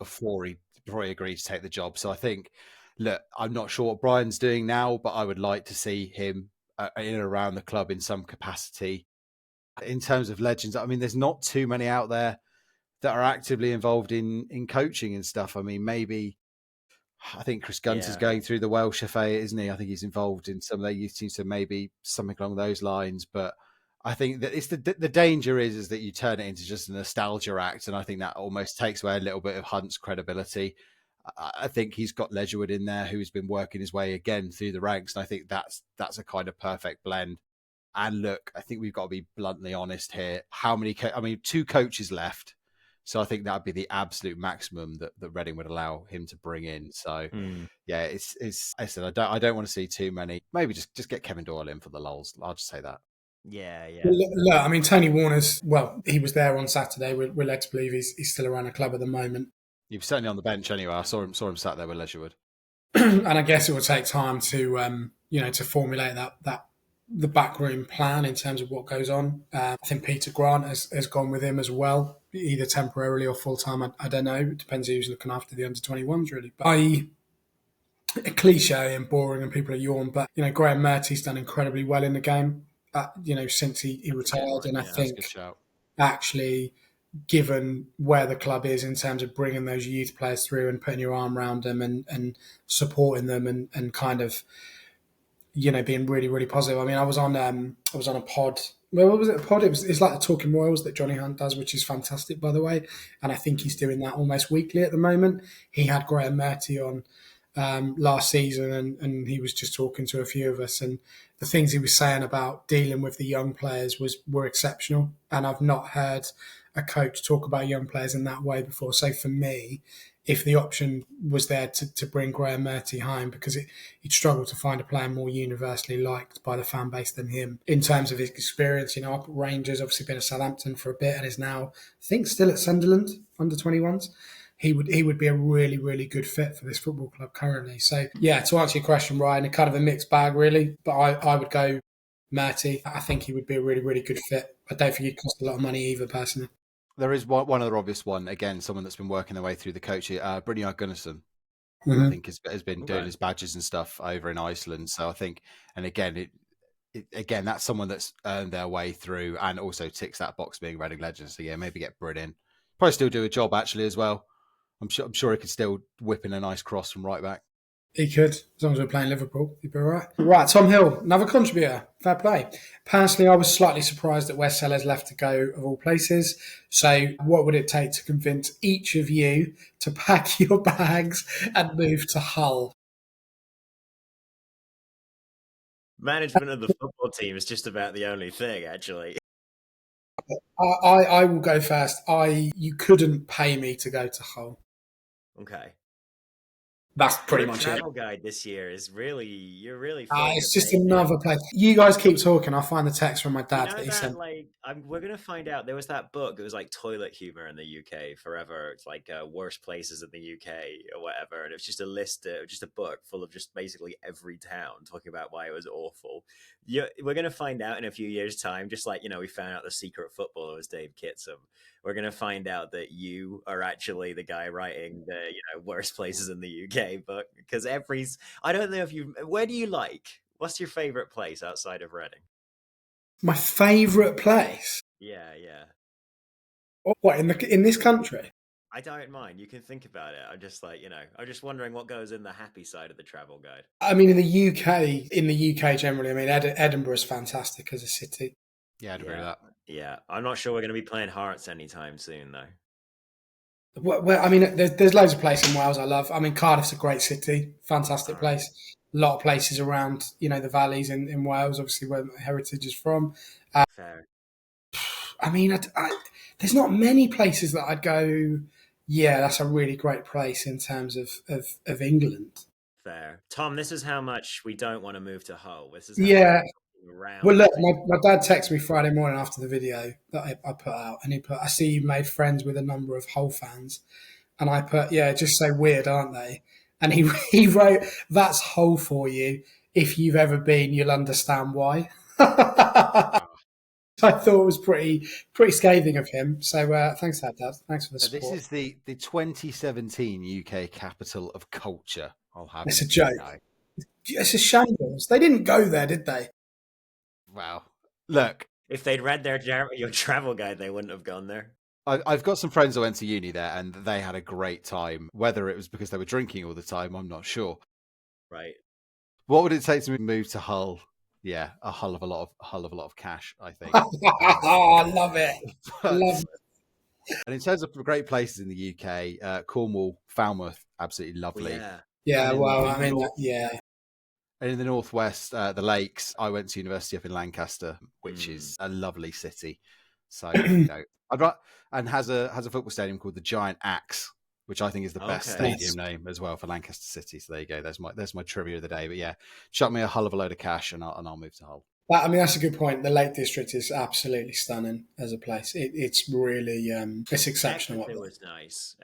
before he agreed to take the job. So I think, look, I'm not sure what Brian's doing now, but I would like to see him in and around the club in some capacity. In terms of legends, I mean, there's not too many out there that are actively involved in coaching and stuff. I mean, maybe I think Chris Gunter's going through the Welsh FA, isn't he? I think he's involved in some of their youth teams, so maybe something along those lines. But I think that it's the danger is that you turn it into just a nostalgia act, and I think that almost takes away a little bit of Hunt's credibility. I think he's got Ledgerwood in there, who's been working his way again through the ranks, and I think that's a kind of perfect blend. And look, I think we've got to be bluntly honest here. How many? 2 coaches left. So I think that would be the absolute maximum that Reading would allow him to bring in. So yeah, it's. I said I don't want to see too many. Maybe just get Kevin Doyle in for the lulz. I'll just say that. Yeah. Look, I mean, Tony Warner's. Well, he was there on Saturday. We're led to believe he's still around the club at the moment. He was certainly on the bench anyway. I saw him sat there with Ledgerwood. And I guess it will take time to to formulate the backroom plan in terms of what goes on. I think Peter Grant has gone with him as well, either temporarily or full time. I don't know. It depends who's looking after the under 21s really. But a cliche and boring and people are yawn, but Graham Murty's done incredibly well in the game. Since he retired, and I think actually, given where the club is in terms of bringing those youth players through and putting your arm around them and supporting them and kind of being really, really positive. I mean, I was on a pod. Well, what was it? A pod? It's like the Talking Royals that Johnny Hunt does, which is fantastic, by the way. And I think he's doing that almost weekly at the moment. He had Graham Murty on last season, and he was just talking to a few of us. And the things he was saying about dealing with the young players were exceptional. And I've not heard a coach talk about young players in that way before. So for me, if the option was there to bring Graham Murty home, because he'd struggled to find a player more universally liked by the fan base than him in terms of his experience. Up at Rangers, obviously been at Southampton for a bit and is now, I think, still at Sunderland, under 21s. He would be a really, really good fit for this football club currently. So, yeah, to answer your question, Ryan, a kind of a mixed bag, really. But I would go Murty. I think he would be a really, really good fit. I don't think he'd cost a lot of money either, personally. There is one other obvious one, again, someone that's been working their way through the coaching, Brynjar Gunnarsson, I think has been doing his badges and stuff over in Iceland. So I think, and again, again, that's someone that's earned their way through and also ticks that box being Reading legend. So yeah, maybe get Bryn in. Probably still do a job actually as well. I'm sure he could still whip in a nice cross from right back. He could, as long as we're playing Liverpool, he'd be all right. Right, Tom Hill, another contributor. Fair play. Personally, I was slightly surprised that Wes Selles left to go, of all places. So what would it take to convince each of you to pack your bags and move to Hull? Management of the football team is just about the only thing, actually. I will go first. You couldn't pay me to go to Hull. Okay. That's pretty Your much it. travel guide this year is you're really filling It's the just page. another place. You guys keep talking. I'll find the text from my dad that he sent. We're gonna find out. There was that book. It was like toilet humor in the UK forever. It's like worst places in the UK or whatever, and it was just a list, just a book full of just basically every town talking about why it was awful. We're gonna find out in a few years' time. Just like we found out the secret footballer was Dave Kitson. We're gonna find out that you are actually the guy writing the worst places in the UK book because I don't know if you. Where do you like? What's your favorite place outside of Reading? My favourite place? Yeah, yeah. What, in this country? I don't mind. You can think about it. I'm just like, I'm just wondering what goes in the happy side of the travel guide. I mean, in the UK generally, I mean, Edinburgh is fantastic as a city. Yeah, I'd agree with that. Yeah, I'm not sure we're going to be playing Hearts anytime soon, though. Well, I mean, there's loads of places in Wales I love. I mean, Cardiff's a great city, fantastic place. A lot of places around, the valleys in Wales, obviously where my heritage is from. Fair. I mean, there's not many places that I'd go, yeah, that's a really great place in terms of England. Fair. Tom, this is how much we don't want to move to Hull. This is Yeah. Around. Well, look, my dad texted me Friday morning after the video that I put out, and he put, I see you made friends with a number of Hull fans. And I put, yeah, just so weird, aren't they? And he wrote, that's Hull for you. If you've ever been, you'll understand why. I thought it was pretty scathing of him. So thanks for that, Dad. Thanks for the support. This is the 2017 UK capital of culture. I'll have It's a joke. It's a shambles. They didn't go there, did they? Wow. Look. If they'd read your travel guide, they wouldn't have gone there. I've got some friends who went to uni there, and they had a great time. Whether it was because they were drinking all the time, I'm not sure. Right. What would it take to move to Hull? Yeah, a hull of a lot of cash, I think. I love it. Love it. And in terms of great places in the UK, Cornwall, Falmouth, absolutely lovely. Yeah, well, I mean, yeah. And in the northwest, the lakes. I went to university up in Lancaster, which is a lovely city. So and has a football stadium called the Giant Axe, which I think is the best stadium name as well for Lancaster City. So there you go. There's my trivia of the day. But yeah, chuck me a hull of a load of cash, and I'll move to Hull. I mean, that's a good point. The Lake District is absolutely stunning as a place. It's really it's exceptional. Exeter was nice.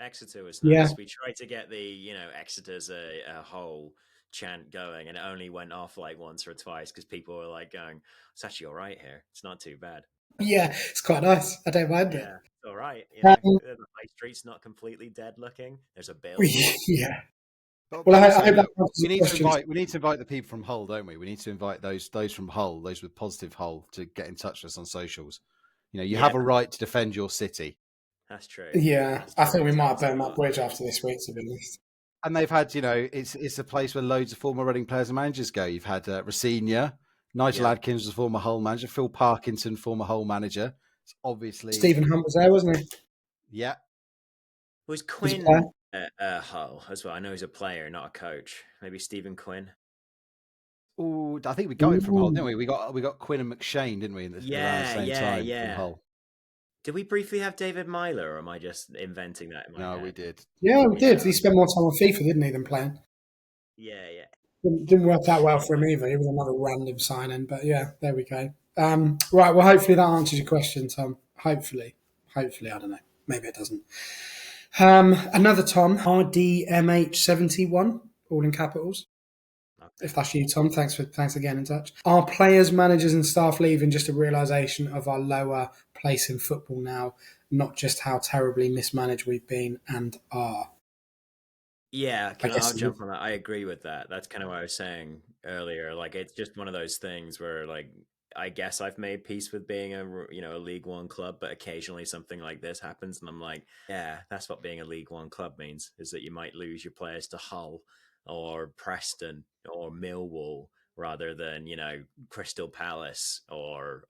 Yeah. We tried to get the Exeter's a whole chant going, and it only went off like once or twice because people were like going, "It's actually all right here. It's not too bad." Yeah, it's quite nice. I don't mind it. Yeah, it's all right. The high street's not completely dead looking. There's a bill. Yeah. Well, I hope we need to invite the people from Hull, don't we? We need to invite those from Hull, those with positive Hull, to get in touch with us on socials. You have a right to defend your city. That's true. Yeah, I think we might burn that bridge after this week, to be honest. And they've had, it's a place where loads of former Reading players and managers go. You've had Rossini, Nigel Adkins was former Hull manager, Phil Parkinson, former Hull manager. It's obviously Stephen Hunt was there, wasn't he? Yeah. Was Quinn Hull as well? I know he's a player, not a coach. Maybe Stephen Quinn. Oh, I think we got it from Hull, didn't we? We got Quinn and McShane, didn't we? Around the same time from Hull. Did we briefly have David Myler, or am I just inventing that in my head? No, we did. Yeah, we did. He spent more time on FIFA, didn't he, than playing? Yeah. Didn't work out well for him either. He was another random signing, but yeah, there we go. Right, well, hopefully that answers your question, Tom. Hopefully, I don't know. Maybe it doesn't. Another Tom, RDMH71, all in capitals. If that's you, Tom, thanks again in touch. Are players, managers and staff leaving just a realisation of our lower place in football now, not just how terribly mismanaged we've been and are? Yeah, I'll jump on that. I agree with that. That's kind of what I was saying earlier. Like, it's just one of those things where, like, I guess I've made peace with being a League One club, but occasionally something like this happens, and I'm like, yeah, that's what being a League One club means, is that you might lose your players to Hull or Preston or Millwall rather than, Crystal Palace or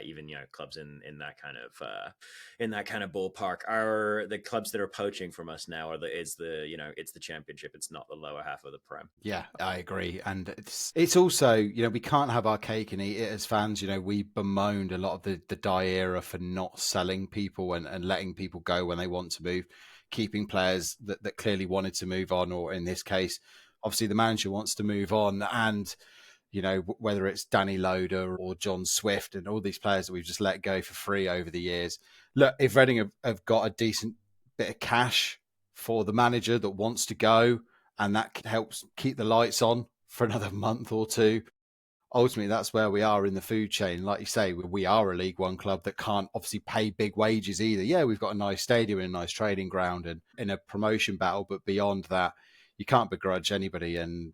even, clubs in that kind of ballpark. Are the clubs that are poaching from us now it's the Championship. It's not the lower half of the Prem. Yeah, I agree. And it's also, we can't have our cake and eat it as fans. We bemoaned a lot of the Dye era for not selling people and letting people go when they want to move, keeping players that clearly wanted to move on, or in this case, obviously the manager wants to move on. And, whether it's Danny Loader or John Swift and all these players that we've just let go for free over the years. Look, if Reading have got a decent bit of cash for the manager that wants to go, and that helps keep the lights on for another month or two, ultimately that's where we are in the food chain. Like you say, we are a League One club that can't obviously pay big wages either. Yeah, we've got a nice stadium and a nice training ground and in a promotion battle, but beyond that, you can't begrudge anybody. And,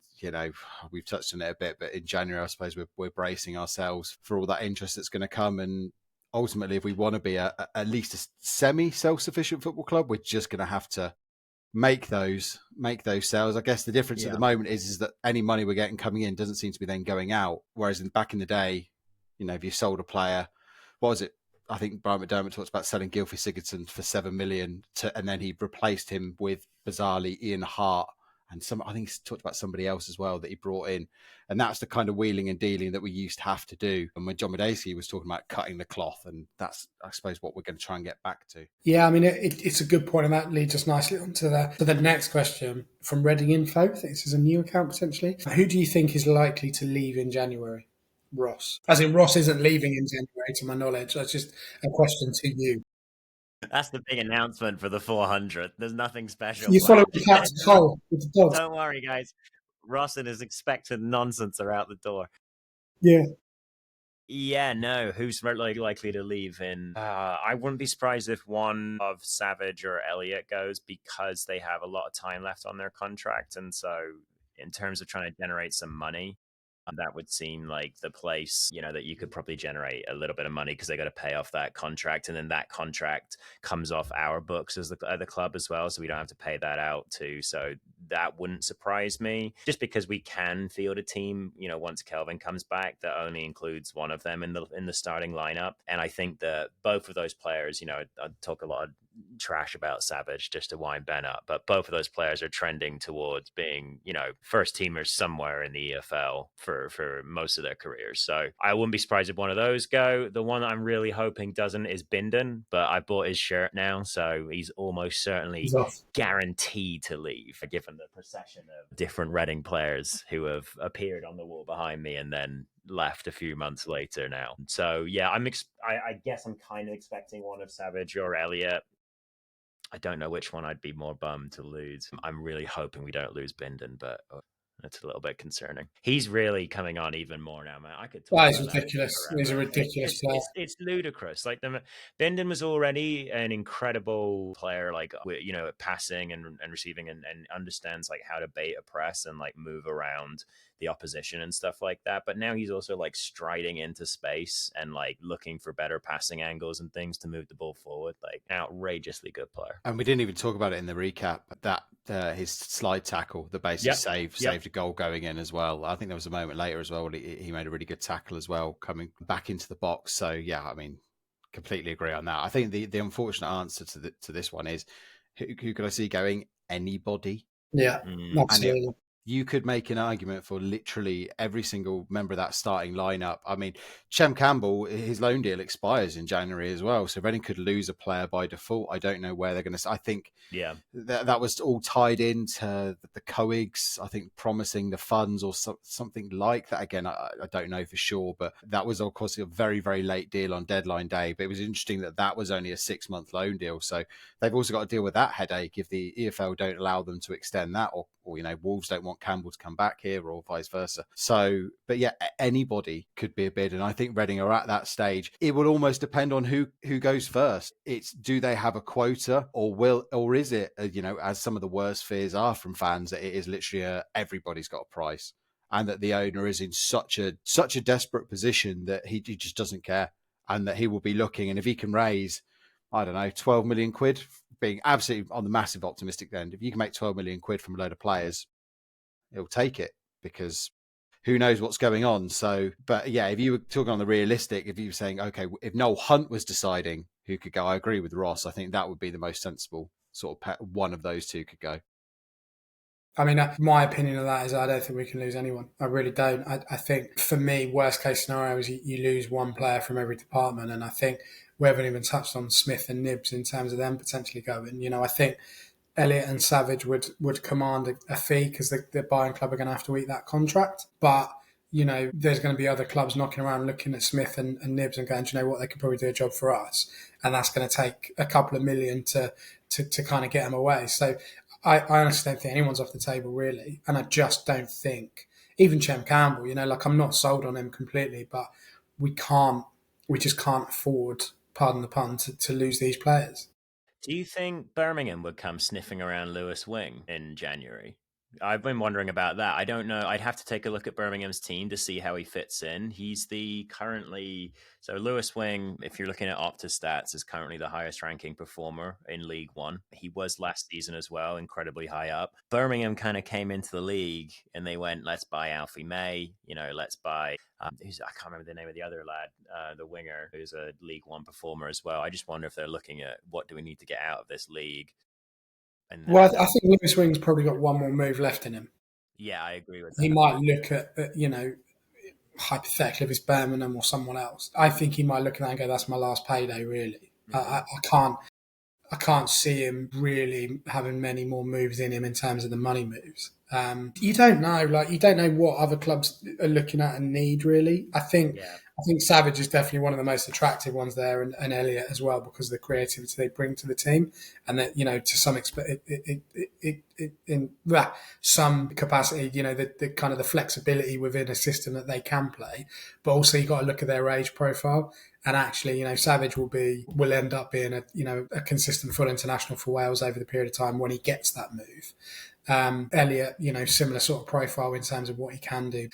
we've touched on it a bit, but in January, I suppose we're bracing ourselves for all that interest that's going to come. And ultimately, if we want to be at least a semi-self-sufficient football club, we're just going to have to make those sales. I guess the difference at the moment is that any money we're getting coming in doesn't seem to be then going out. Whereas back in the day, if you sold a player, what was it? I think Brian McDermott talks about selling Gylfi Sigurdsson for 7 million, and then he replaced him with bizarrely Ian Hart. And I think he talked about somebody else as well that he brought in. And that's the kind of wheeling and dealing that we used to have to do. And when John Medeski was talking about cutting the cloth, and that's, I suppose, what we're going to try and get back to. Yeah, I mean, it's a good point, and that leads us nicely on to the next question from Reading Info. I think this is a new account, potentially. Who do you think is likely to leave in January? Ross. As in, Ross isn't leaving in January, to my knowledge. That's just a question to you. That's the big announcement for the 400th. There's nothing special. You follow the cat's hole with the dogs. Don't worry, guys. Ross and his expected nonsense are out the door. Yeah. Yeah, no. Who's likely to leave in? I wouldn't be surprised if one of Savage or Elliott goes, because they have a lot of time left on their contract. And so in terms of trying to generate some money, that would seem like the place, that you could probably generate a little bit of money, because they got to pay off that contract. And then that contract comes off our books as the club as well. So we don't have to pay that out too. So that wouldn't surprise me, just because we can field a team, once Kelvin comes back, that only includes one of them in the starting lineup. And I think that both of those players, I talk a lot of trash about Savage just to wind Ben up, but both of those players are trending towards being, first teamers somewhere in the EFL for most of their careers. So I wouldn't be surprised if one of those go. The one I'm really hoping doesn't is Bindon, but I bought his shirt now, so he's almost certainly guaranteed to leave, given the procession of different Reading players who have appeared on the wall behind me and then left a few months later now. So yeah, I guess I'm kind of expecting one of Savage or Elliott. I don't know which one I'd be more bummed to lose. I'm really hoping we don't lose Bindon, but that's a little bit concerning. He's really coming on even more now, man. I could talk That is about ridiculous. That He's a ridiculous player. It's ludicrous. Like, Bindon was already an incredible player, like, passing and receiving, and understands like how to bait a press and like move around the opposition and stuff like that. But now he's also like striding into space and like looking for better passing angles and things to move the ball forward. Like, outrageously good player. And we didn't even talk about it in the recap, that his slide tackle that basically saved a goal going in as well. I think there was a moment later as well when he made a really good tackle as well, coming back into the box. So yeah, I mean, completely agree on that. I think the unfortunate answer to this one is, who could I see going? Anybody. Yeah, absolutely. You could make an argument for literally every single member of that starting lineup. I mean, Chem Campbell, his loan deal expires in January as well. So Reading could lose a player by default. I don't know where they're going to... I think that was all tied into the COIGs, I think, promising the funds or something like that. Again, I don't know for sure, but that was, of course, a very, very late deal on deadline day. But it was interesting that was only a 6-month loan deal. So they've also got to deal with that headache if the EFL don't allow them to extend that, or Wolves don't want Campbell to come back here, or vice versa. So, but yeah, anybody could be a bid, and I think Reading are at that stage. It will almost depend on who goes first. It's, do they have a quota, or is it, as some of the worst fears are from fans, that it is literally everybody's got a price, and that the owner is in such a desperate position that he just doesn't care, and that he will be looking, and if he can raise, I don't know, 12 million quid, being absolutely on the massive optimistic end, if you can make 12 million quid from a load of players, he'll take it, because who knows what's going on. So, but yeah, if you were talking on the realistic, if you were saying, okay, if Noel Hunt was deciding who could go, I agree with Ross. I think that would be the most sensible sort of one of those two could go. I mean, my opinion of that is I don't think we can lose anyone. I really don't. I think for me, worst case scenario is you lose one player from every department. And I think we haven't even touched on Smith and Nibbs in terms of them potentially going. You know, I think Elliott and Savage would command a fee because the buying club are going to have to eat that contract. But, you know, there's going to be other clubs knocking around looking at Smith and Nibbs and going, do you know what, they could probably do a job for us. And that's going to take a couple of million to kind of get them away. So I honestly don't think anyone's off the table, really. And I just don't think, even Chem Campbell, you know, like I'm not sold on him completely, but we just can't afford, pardon the pun, to lose these players. Do you think Birmingham would come sniffing around Lewis Wing in January? I've been wondering about that. I don't know. I'd have to take a look at Birmingham's team to see how he fits in. He's so Lewis Wing, if you're looking at Opta stats, is currently the highest ranking performer in League One. He was last season as well, incredibly high up. Birmingham kind of came into the league and they went, let's buy Alfie May, let's buy I can't remember the name of the other lad, the winger, who's a League One performer as well. I just wonder if they're looking at what do we need to get out of this league. Well, I think Lewis Wing's probably got one more move left in him. Yeah, I agree with that. He might look at hypothetically, if it's Birmingham or someone else, I think he might look at that and go, that's my last payday, really. Mm-hmm. I can't see him really having many more moves in him in terms of the money moves. You don't know what other clubs are looking at and need, really. I think Savage is definitely one of the most attractive ones there, and Elliott as well, because of the creativity they bring to the team, and that, to some extent, in some capacity, the kind of the flexibility within a system that they can play, but also you got to look at their age profile. And actually, Savage will end up being a consistent full international for Wales over the period of time when he gets that move. Elliott, similar sort of profile in terms of what he can do.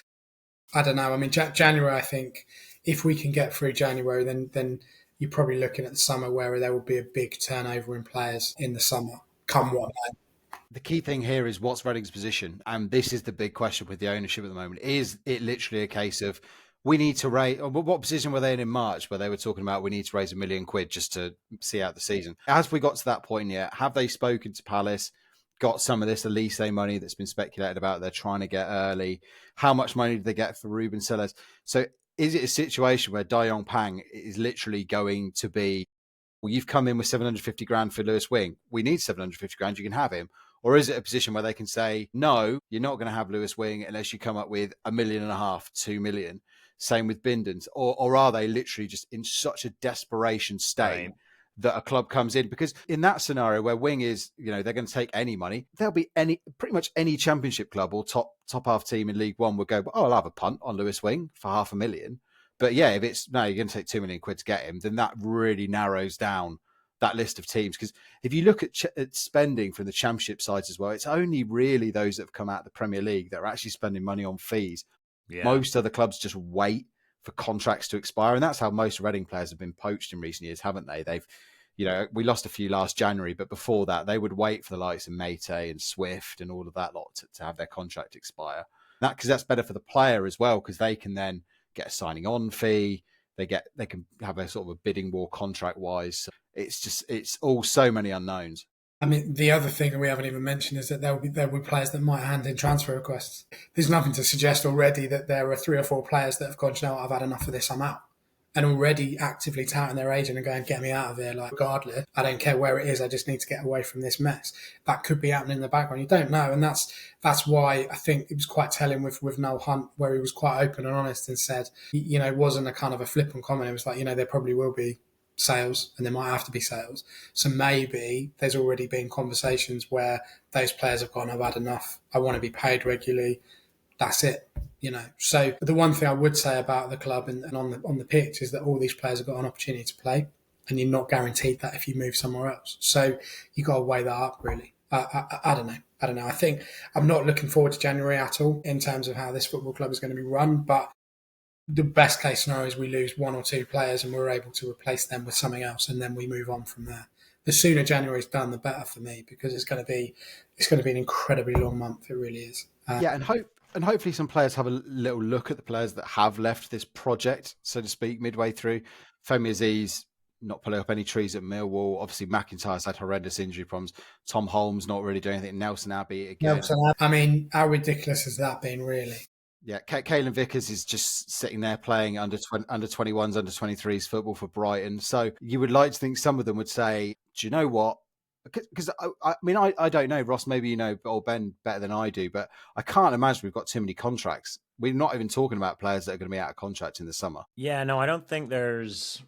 I don't know. I mean, January, I think if we can get through January, then you're probably looking at the summer where there will be a big turnover in players in the summer, come what may. The key thing here is what's Reading's position. And this is the big question with the ownership at the moment. Is it literally a case of we need to raise, what position were they in March where they were talking about we need to raise £1 million just to see out the season? As we got to that point yet, have they spoken to Palace, got some of this Elise money that's been speculated about they're trying to get early? How much money did they get for Ruben Selles? So is it a situation where Dayong Pang is literally going to be, well, you've come in with 750 grand for Lewis Wing. We need 750 grand. You can have him. Or is it a position where they can say, no, you're not going to have Lewis Wing unless you come up with £1.5 million, 2 million. Same with Bindens. Or are they literally just in such a desperation state that a club comes in? Because in that scenario where Wing is, they're going to take any money, there'll be pretty much any championship club or top half team in League One would go, oh, I'll have a punt on Lewis Wing for £500,000. But yeah, if it's, no, you're going to take £2 million to get him, then that really narrows down that list of teams. Because if you look at spending from the championship sides as well, it's only really those that have come out of the Premier League that are actually spending money on fees. Yeah. Most other clubs just wait for contracts to expire. And that's how most Reading players have been poached in recent years, haven't they? They've, we lost a few last January, but before that, they would wait for the likes of Mate and Swift and all of that lot to have their contract expire. Because that's better for the player as well, because they can then get a signing on fee. They can have a sort of a bidding war contract wise. It's all so many unknowns. I mean, the other thing we haven't even mentioned is that there will be players that might hand in transfer requests. There's nothing to suggest already that there are 3 or 4 players that have gone, I've had enough of this, I'm out. And already actively touting their agent and going, get me out of here. Like, regardless, I don't care where it is, I just need to get away from this mess. That could be happening in the background. You don't know. And that's why I think it was quite telling with Noel Hunt, where he was quite open and honest and said, it wasn't a kind of a flippant comment. It was like, there probably will be sales and there might have to be sales. So maybe there's already been conversations where those players have gone, I've had enough. I want to be paid regularly. That's it. So the one thing I would say about the club and on the pitch is that all these players have got an opportunity to play, and you're not guaranteed that if you move somewhere else. So you got to weigh that up, really. I don't know. I think I'm not looking forward to January at all in terms of how this football club is going to be run, but the best case scenario is we lose 1 or 2 players and we're able to replace them with something else, and then we move on from there. The sooner January's done, the better for me, because it's going to be an incredibly long month. It really is. And And hopefully some players have a little look at the players that have left this project, so to speak, midway through. Femi Aziz not pulling up any trees at Millwall. Obviously, McIntyre's had horrendous injury problems. Tom Holmes not really doing anything. Nelson Abbey again. I mean, how ridiculous has that been, really? Yeah, Caelan Vickers is just sitting there playing under 21s, under 23s football for Brighton. So you would like to think some of them would say, do you know what? Because I mean, I don't know, Ross, maybe you know, or Ben better than I do, but I can't imagine we've got too many contracts. We're not even talking about players that are going to be out of contract in the summer. Yeah, no, I don't think there's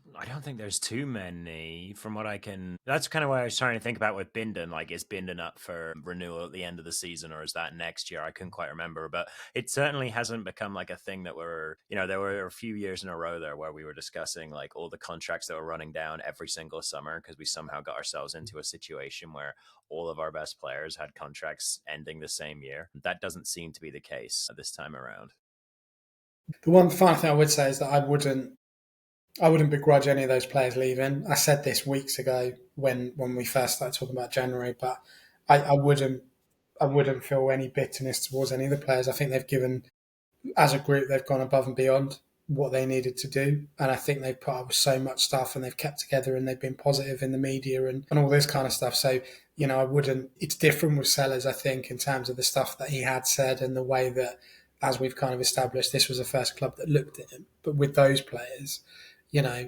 too many from what I can. That's kind of what I was trying to think about with Bindon. Like, is Bindon up for renewal at the end of the season, or is that next year? I couldn't quite remember, but it certainly hasn't become like a thing that there were a few years in a row there where we were discussing like all the contracts that were running down every single summer because we somehow got ourselves into a situation where all of our best players had contracts ending the same year. That doesn't seem to be the case this time around. The one final thing I would say is that I wouldn't begrudge any of those players leaving. I said this weeks ago when we first started talking about January, but I wouldn't feel any bitterness towards any of the players. I think they've given, as a group, they've gone above and beyond what they needed to do, and I think they've put up with so much stuff, and they've kept together, and they've been positive in the media and all this kind of stuff. So I wouldn't. It's different with Sellers, I think, in terms of the stuff that he had said and the way that, as we've kind of established, this was the first club that looked at him. But with those players,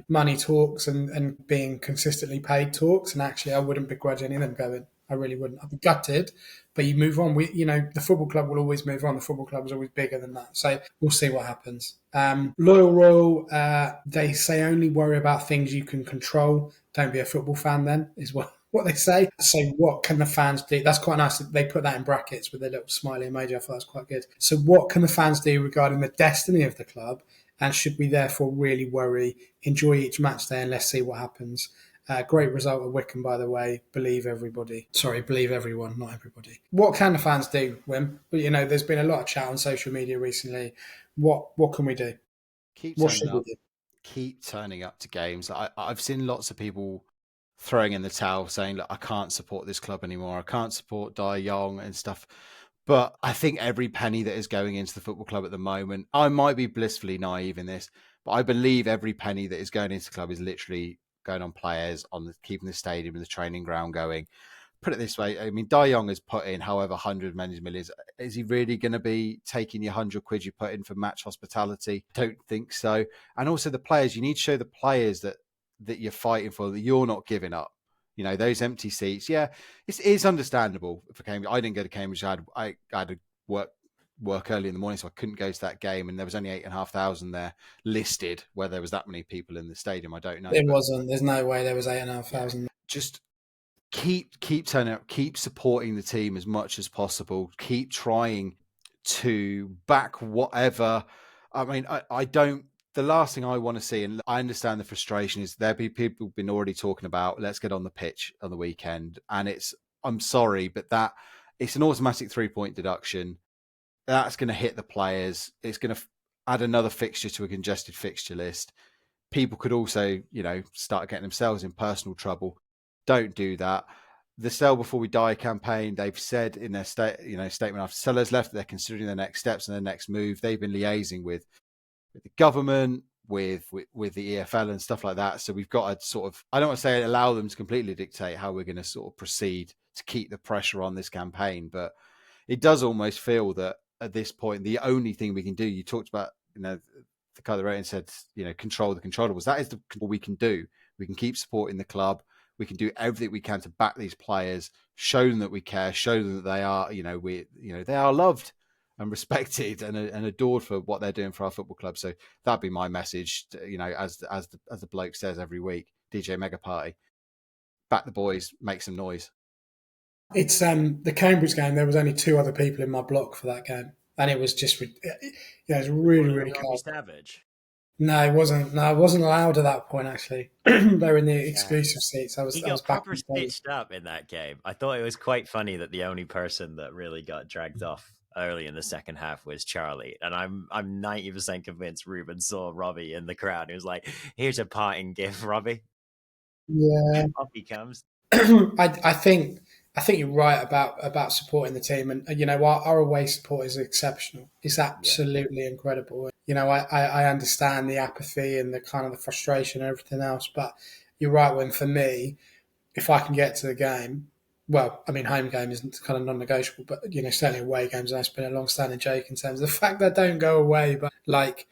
money talks and being consistently paid talks. And actually, I wouldn't begrudge any of them going. I really wouldn't. I'd be gutted, but you move on. The football club will always move on. The football club is always bigger than that. So we'll see what happens. Loyal Royal, they say only worry about things you can control. Don't be a football fan then, is what they say. So what can the fans do? That's quite nice. They put that in brackets with a little smiley emoji. I thought that was quite good. So what can the fans do regarding the destiny of the club? And should we therefore really worry? Enjoy each match day and let's see what happens. Great result at Wycombe, by the way. Believe everybody. Sorry, believe everyone, not everybody. What can the fans do, Wim? There's been a lot of chat on social media recently. What can we do? What should we do? Keep turning up to games. I've seen lots of people throwing in the towel saying, look, I can't support this club anymore. I can't support Dai Yong and stuff. But I think every penny that is going into the football club at the moment, I might be blissfully naive in this, but I believe every penny that is going into the club is literally going on players, keeping the stadium and the training ground going. Put it this way, I mean, Dai Yong has put in however 100 millions. Is he really going to be taking your 100 quid you put in for match hospitality? Don't think so. And also the players, you need to show the players that you're fighting for, that you're not giving up. Those empty seats. Yeah, it's understandable for Cambridge. I didn't go to Cambridge. I had to work early in the morning, so I couldn't go to that game. And there was only 8,500 there listed. Where there was that many people in the stadium, I don't know. It wasn't. There's no way there was 8,500. Yeah, just keep turning up. Keep supporting the team as much as possible. Keep trying to back whatever. I mean, I don't. The last thing I want to see, and I understand the frustration, is there be people been already talking about, let's get on the pitch on the weekend. And I'm sorry, but it's an automatic 3-point deduction. That's going to hit the players. It's going to add another fixture to a congested fixture list. People could also, start getting themselves in personal trouble. Don't do that. The Sell Before We Die campaign, they've said in their statement after Sellers left, they're considering their next steps and their next move. They've been liaising with the government, with the EFL and stuff like that. So we've got to sort of, I don't want to say allow them to completely dictate how we're going to sort of proceed to keep the pressure on this campaign. But it does almost feel that at this point, the only thing we can do, you talked about, the guy that wrote and said, control the controllables. That is what we can do. We can keep supporting the club. We can do everything we can to back these players, show them that we care, show them that they are, they are loved and respected and adored for what they're doing for our football club. So that'd be my message, as the bloke says every week, DJ Mega Party, back the boys, make some noise. It's the Cambridge game. There was only 2 other people in my block for that game, and it was just, it was really cold. Savage. No, it wasn't. No, I wasn't allowed at that point. Actually, they were in the exclusive seats. He got proper stitched up in that game. I thought it was quite funny that the only person that really got dragged off early in the second half was Charlie, and I'm 90% convinced Ruben saw Robbie in the crowd. He was like, "Here's a parting gift, Robbie." Yeah, Off he comes. I think I think you're right about supporting the team, and you know our away support is exceptional. It's absolutely incredible. You know, I understand the apathy and the kind of the frustration and everything else, but you're right. When for me, if I can get to the game, well, I mean, home game isn't kind of non-negotiable, but you know, certainly away games. And that's been a long-standing joke in terms of the fact that I don't go away, but like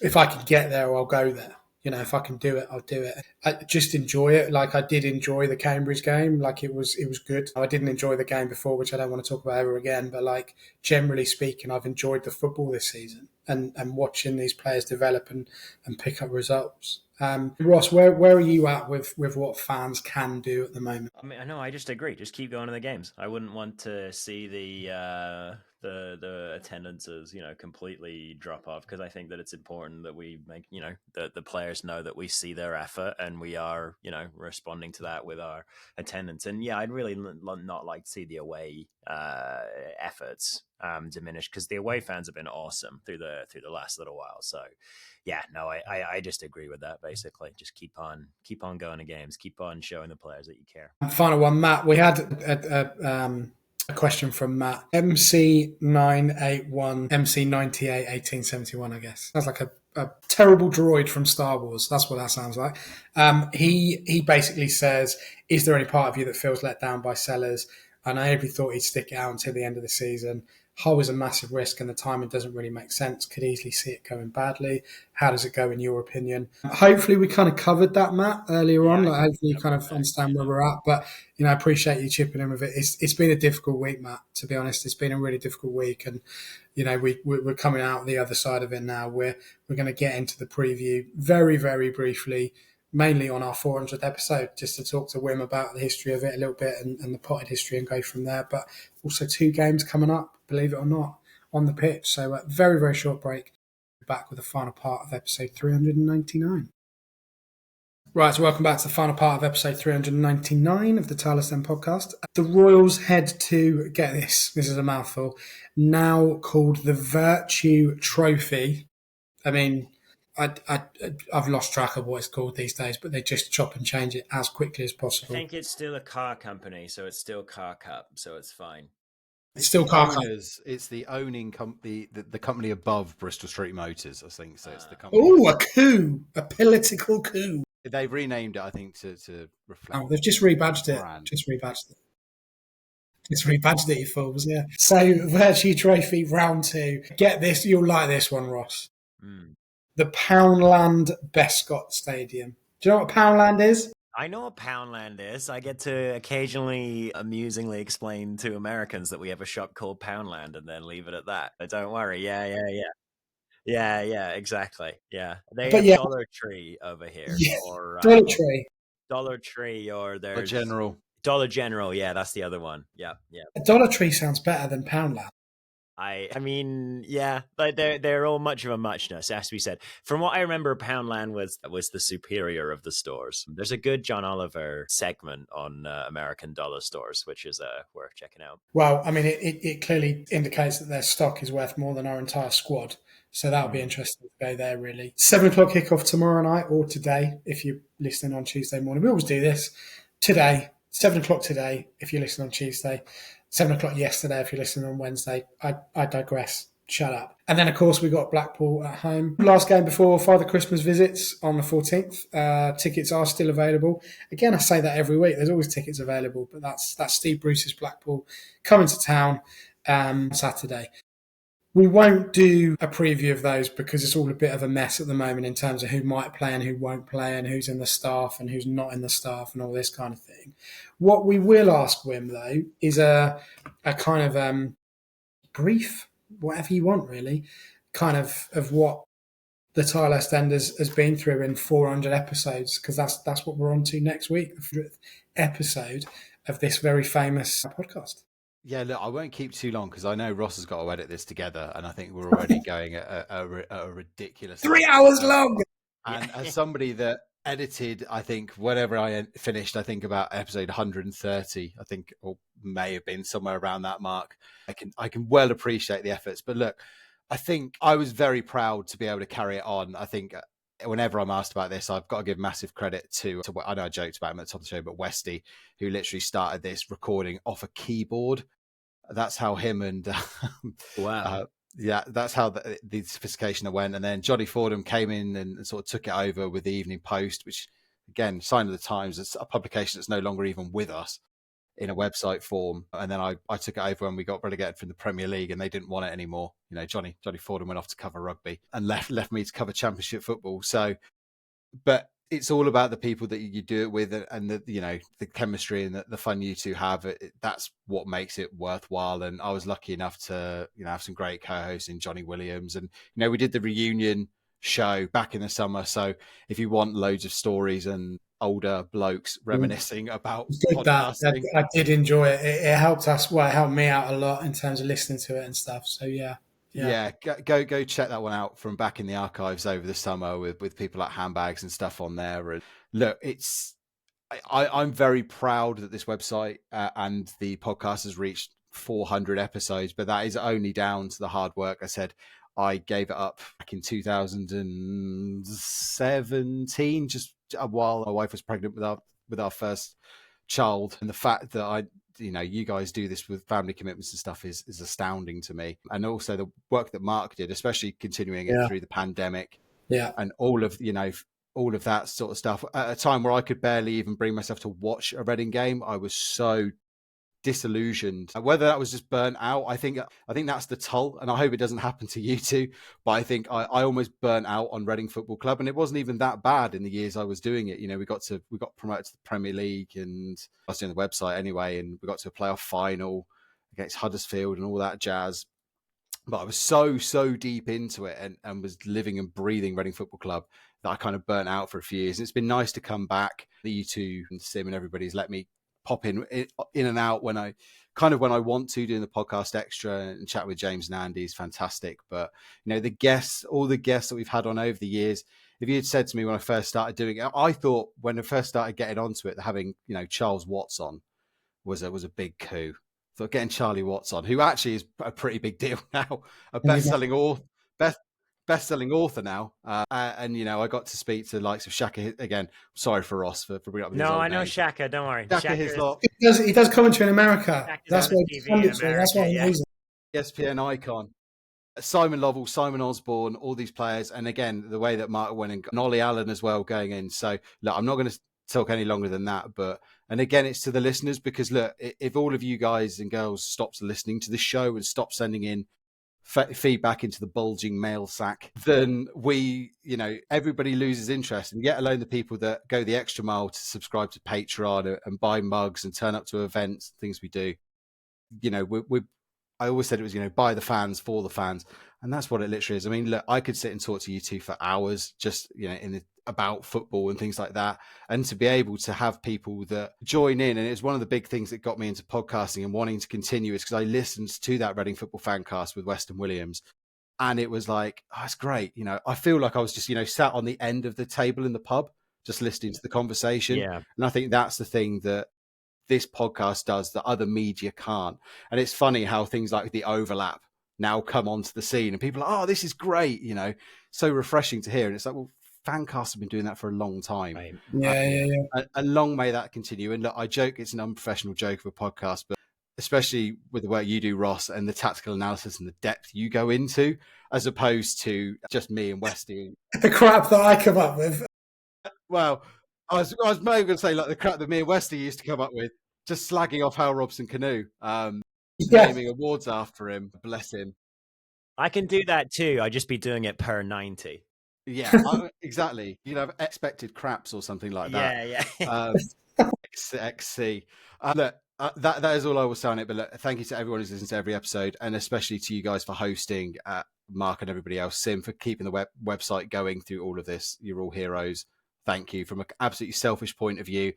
if I can get there, I'll go there. You know, if I can do it, I'll do it. I just enjoy it. Like I did enjoy the Cambridge game. Like it was good. I didn't enjoy the game before, which I don't want to talk about ever again. But like generally speaking, I've enjoyed the football this season and watching these players develop and pick up results. Ross, where are you at with what fans can do at the moment? I mean, I know. I just agree. Just keep going to the games. I wouldn't want to see the attendances, completely drop off, because I think that it's important that we make, the players know that we see their effort and we are, responding to that with our attendance. And yeah, I'd really not like to see the away efforts diminish, because the away fans have been awesome through the last little while. So yeah, no, I just agree with that. Basically, just keep on going to games, keep on showing the players that you care. Final one, Matt. We had a question from Matt. MC981, MC98, 1871, I guess. Sounds like a terrible droid from Star Wars. That's what that sounds like. He basically says, is there any part of you that feels let down by Selles? And I only thought he'd stick it out until the end of the season. Hull is a massive risk and the timing doesn't really make sense. Could easily see it going badly. How does it go in your opinion? Hopefully we kind of covered that, Matt, earlier on. Like, hopefully you kind of understand where we're at. But, I appreciate you chipping in with it. It's been a difficult week, Matt, to be honest. It's been a really difficult week. And, we're coming out the other side of it now. We're going to get into the preview very, very briefly, mainly on our 400th episode, just to talk to Wim about the history of it a little bit and the potted history and go from there. But also 2 games coming up, believe it or not, on the pitch. So very, very short break. Back with the final part of episode 399. Right, so welcome back to the final part of episode 399 of the Tilehurst podcast. The Royals head to, get this is a mouthful, now called the Virtue Trophy. I mean, I've lost track of what it's called these days, but they just chop and change it as quickly as possible. I think it's still a car company, so it's still Car Cup, so it's fine. It's still Car Cup. It's the owning company, the company above Bristol Street Motors, I think. So it's the company. Oh, a coup, a political coup. They've renamed it, I think, to reflect. Oh, they've just rebadged it. Just rebadged it, you fools. Yeah. So Virtue Trophy round 2. Get this, you'll like this one, Ross. The Poundland Bescott Stadium. Do you know what Poundland is? I know what Poundland is. I get to occasionally amusingly explain to Americans that we have a shop called Poundland and then leave it at that. But don't worry. Yeah, exactly. Yeah. They have Dollar Tree over here. Yeah. Or, Dollar Tree, or there's Dollar General. Yeah, that's the other one. Yeah. Dollar Tree sounds better than Poundland. I mean, yeah, but they're all much of a muchness, has to be said. From what I remember, Poundland was the superior of the stores. There's a good John Oliver segment on American dollar stores, which is worth checking out. Well, I mean, it clearly indicates that their stock is worth more than our entire squad. So that'll be interesting to go there, really. 7 o'clock kickoff tomorrow night, or today, if you're listening on Tuesday morning. We always do this. Today, 7 o'clock today, if you're listening on Tuesday. 7 o'clock yesterday if you're listening on Wednesday. I digress. Shut up. And then, of course, we got Blackpool at home. Last game before Father Christmas visits on the 14th. Tickets are still available. Again, I say that every week. There's always tickets available, but that's Steve Bruce's Blackpool coming to town Saturday. We won't do a preview of those because it's all a bit of a mess at the moment in terms of who might play and who won't play and who's in the staff and who's not in the staff and all this kind of thing. What we will ask Wim, though, is a kind of brief, whatever you want, really, kind of what the Tilehurst End has been through in 400 episodes, because that's what we're on to next week, the 400th episode of this very famous podcast. Yeah, look, I won't keep too long because I know Ross has got to edit this together, and I think we're already going at a ridiculous 3 hours long. And as somebody that edited, I think whenever I finished, I think about episode 130, I think, or may have been somewhere around that mark. I can well appreciate the efforts, but look, I think I was very proud to be able to carry it on. I think whenever I'm asked about this, I've got to give massive credit to I know I joked about him at the top of the show, but Westy, who literally started this recording off a keyboard. That's how him and Wow. yeah, that's how the sophistication went. And then Johnny Fordham came in and sort of took it over with the Evening Post, which again, sign of the times. It's a publication that's no longer even with us in a website form. And then I took it over when we got relegated from the Premier League, and they didn't want it anymore. You know, Johnny Fordham went off to cover rugby and left me to cover Championship football. So, but it's all about the people that you do it with, and the chemistry and the fun you two have. That's what makes it worthwhile. And I was lucky enough to have some great co-hosts in Johnny Williams, and we did the reunion show back in the summer. So if you want loads of stories and older blokes reminiscing about podcasting, I did enjoy it. It helped us. Well, it helped me out a lot in terms of listening to it and stuff. So yeah. Go check that one out from back in the archives over the summer with people like Handbags and stuff on there. And look, I'm very proud that this website and the podcast has reached 400 episodes, but that is only down to the hard work. I said I gave it up back in 2017, just while my wife was pregnant with our first child, and the fact that you guys do this with family commitments and stuff is astounding to me. And also the work that Mark did, especially continuing it through the pandemic, and all of that sort of stuff at a time where I could barely even bring myself to watch a Reading game. I was so disillusioned. Whether that was just burnt out, I think that's the toll, and I hope it doesn't happen to you two. But I think I almost burnt out on Reading Football Club, and it wasn't even that bad in the years I was doing it. We got promoted to the Premier League, and I was doing the website anyway, and we got to a playoff final against Huddersfield and all that jazz. But I was so deep into it and was living and breathing Reading Football Club that I kind of burnt out for a few years. And it's been nice to come back. You two and Sim and everybody's let me pop in and out when I want to, doing the podcast extra and chat with James and Andy is fantastic. But all the guests that we've had on over the years, if you had said to me when I first started doing it, I thought when I first started getting onto it, having Charles Watts on was a big coup. So getting Charlie Watts on, who actually is a pretty big deal now, a best-selling author now, and I got to speak to the likes of Shaka again. Sorry for Ross for bringing up. No, I know Shaka. Don't worry. Shaka Hislop. He does commentary in America. Shaka's That's why he's amazing. ESPN icon. Simon Lovell, Simon Osborne, all these players, and again the way that Mark went and got Ollie Allen as well going in. So look, I'm not going to talk any longer than that, and again, it's to the listeners, because look, if all of you guys and girls stops listening to the show and stop sending in feedback into the bulging mail sack, then everybody loses interest, and yet alone the people that go the extra mile to subscribe to Patreon and buy mugs and turn up to events, things we do. I always said it was, by the fans, for the fans. And that's what it literally is. I mean, look, I could sit and talk to you two for hours, just, about football and things like that. And to be able to have people that join in. And it's one of the big things that got me into podcasting and wanting to continue is because I listened to that Reading Football Fancast with Weston Williams. And it was like, oh, it's great. I feel like I was just, sat on the end of the table in the pub, just listening to the conversation. Yeah. And I think that's the thing that this podcast does that other media can't. And it's funny how things like the overlap now come onto the scene and people are like, oh, this is great, so refreshing to hear. And it's like, well, Fancasts have been doing that for a long time. Right. Yeah. And long may that continue. And look, I joke it's an unprofessional joke of a podcast, but especially with the work you do, Ross, and the tactical analysis and the depth you go into, as opposed to just me and Westy. The crap that I come up with. Well, I was maybe going to say like the crap that me and Westy used to come up with, just slagging off Hal Robson-Kanu, naming awards after him. Bless him. I can do that too. I'd just be doing it per 90. Yeah, exactly. Have expected craps or something like that. Yeah. XC. Look, that is all I will say on it. But look, thank you to everyone who's listened to every episode, and especially to you guys for hosting, Mark and everybody else, Sim for keeping the website going through all of this. You're all heroes. Thank you. From an absolutely selfish point of view,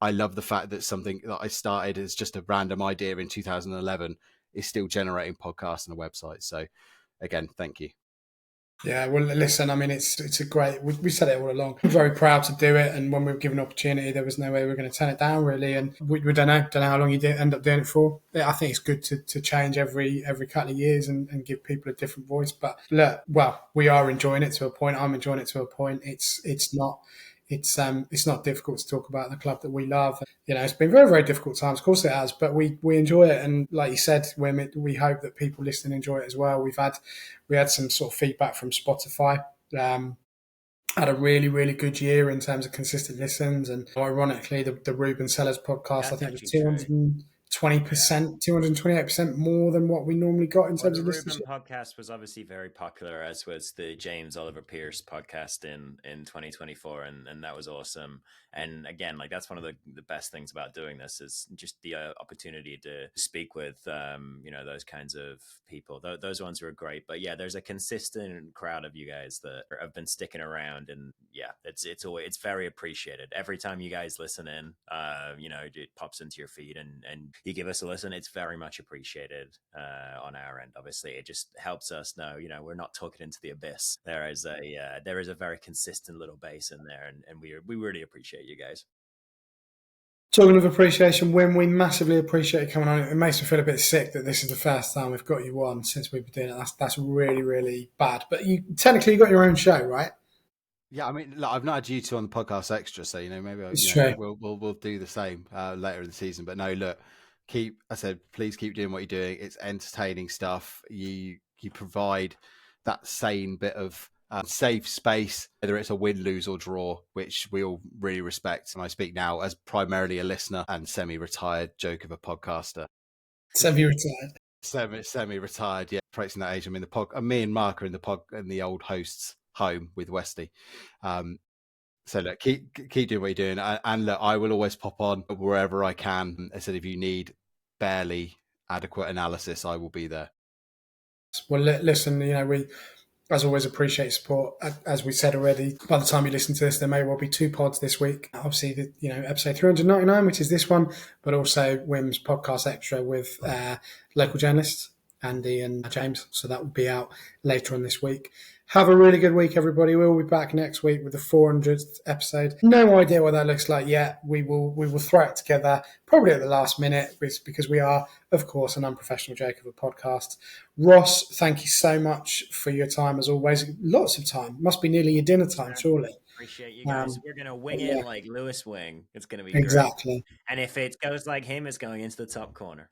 I love the fact that something that I started as just a random idea in 2011 is still generating podcasts and a website. So again, thank you. Yeah, well, listen, I mean, it's a great. We said it all along. I'm very proud to do it, and when we were given an opportunity, there was no way we were going to turn it down, really. And we don't know how long you end up doing it for. I think it's good to change every couple of years and give people a different voice. But look, well, we are enjoying it to a point. I'm enjoying it to a point. It's not difficult to talk about the club that we love. It's been very, very difficult times. Of course it has, but we enjoy it. And like you said, we hope that people listening enjoy it as well. We had some sort of feedback from Spotify. Had a really, really good year in terms of consistent listens. And ironically, the Ruben Selles podcast, I think it was 220%, 228% more than what we normally got in terms of listenership. The Ruben podcast was obviously very popular, as was the James Oliver Pierce podcast in 2024, and that was awesome. And again, like that's one of the best things about doing this is just the opportunity to speak with those kinds of people. Those ones were great. But yeah, there's a consistent crowd of you guys that have been sticking around, and yeah, it's very appreciated. Every time you guys listen in, it pops into your feed and you give us a listen. It's very much appreciated on our end. Obviously, it just helps us know, we're not talking into the abyss. There is a very consistent little base in there, and we really appreciate you guys. Talking of appreciation, Wim, we massively appreciate you coming on. It makes me feel a bit sick that this is the first time we've got you on since we've been doing it. That's really, really bad. But you technically got your own show, right? Yeah, I mean, look, I've not had you two on the podcast extra, so maybe we'll do the same later in the season. But no, look, please keep doing what you're doing. It's entertaining stuff. You provide that sane bit of safe space, whether it's a win, lose, or draw, which we all really respect. And I speak now as primarily a listener and semi-retired joke of a podcaster. Semi-retired. Semi-retired, yeah, approaching that age. I mean, me and Mark are in the old host's home with Westy. So look, keep doing what you're doing, and look, I will always pop on wherever I can. I said, if you need barely adequate analysis, I will be there. Well, listen, we, as always, appreciate support. As we said already, by the time you listen to this, there may well be 2 pods this week. Obviously, episode 399, which is this one, but also Wim's podcast extra with local journalists, Andy and James. So that will be out later on this week. Have a really good week, everybody. We'll be back next week with the 400th episode. No idea what that looks like yet. We will throw it together probably at the last minute because we are, of course, an unprofessional joke of a podcast. Ross, thank you so much for your time as always. Lots of time. Must be nearly your dinner time, surely. Appreciate you guys. We're going to wing it like Lewis Wing. It's going to be exactly great. And if it goes like him, it's going into the top corner.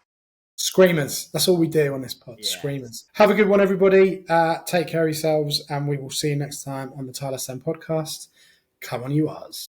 Screamers. That's all we do on this pod. Yeah. Screamers. Have a good one, everybody. Take care of yourselves, and we will see you next time on the Tilehurst podcast. Come on, you Oz.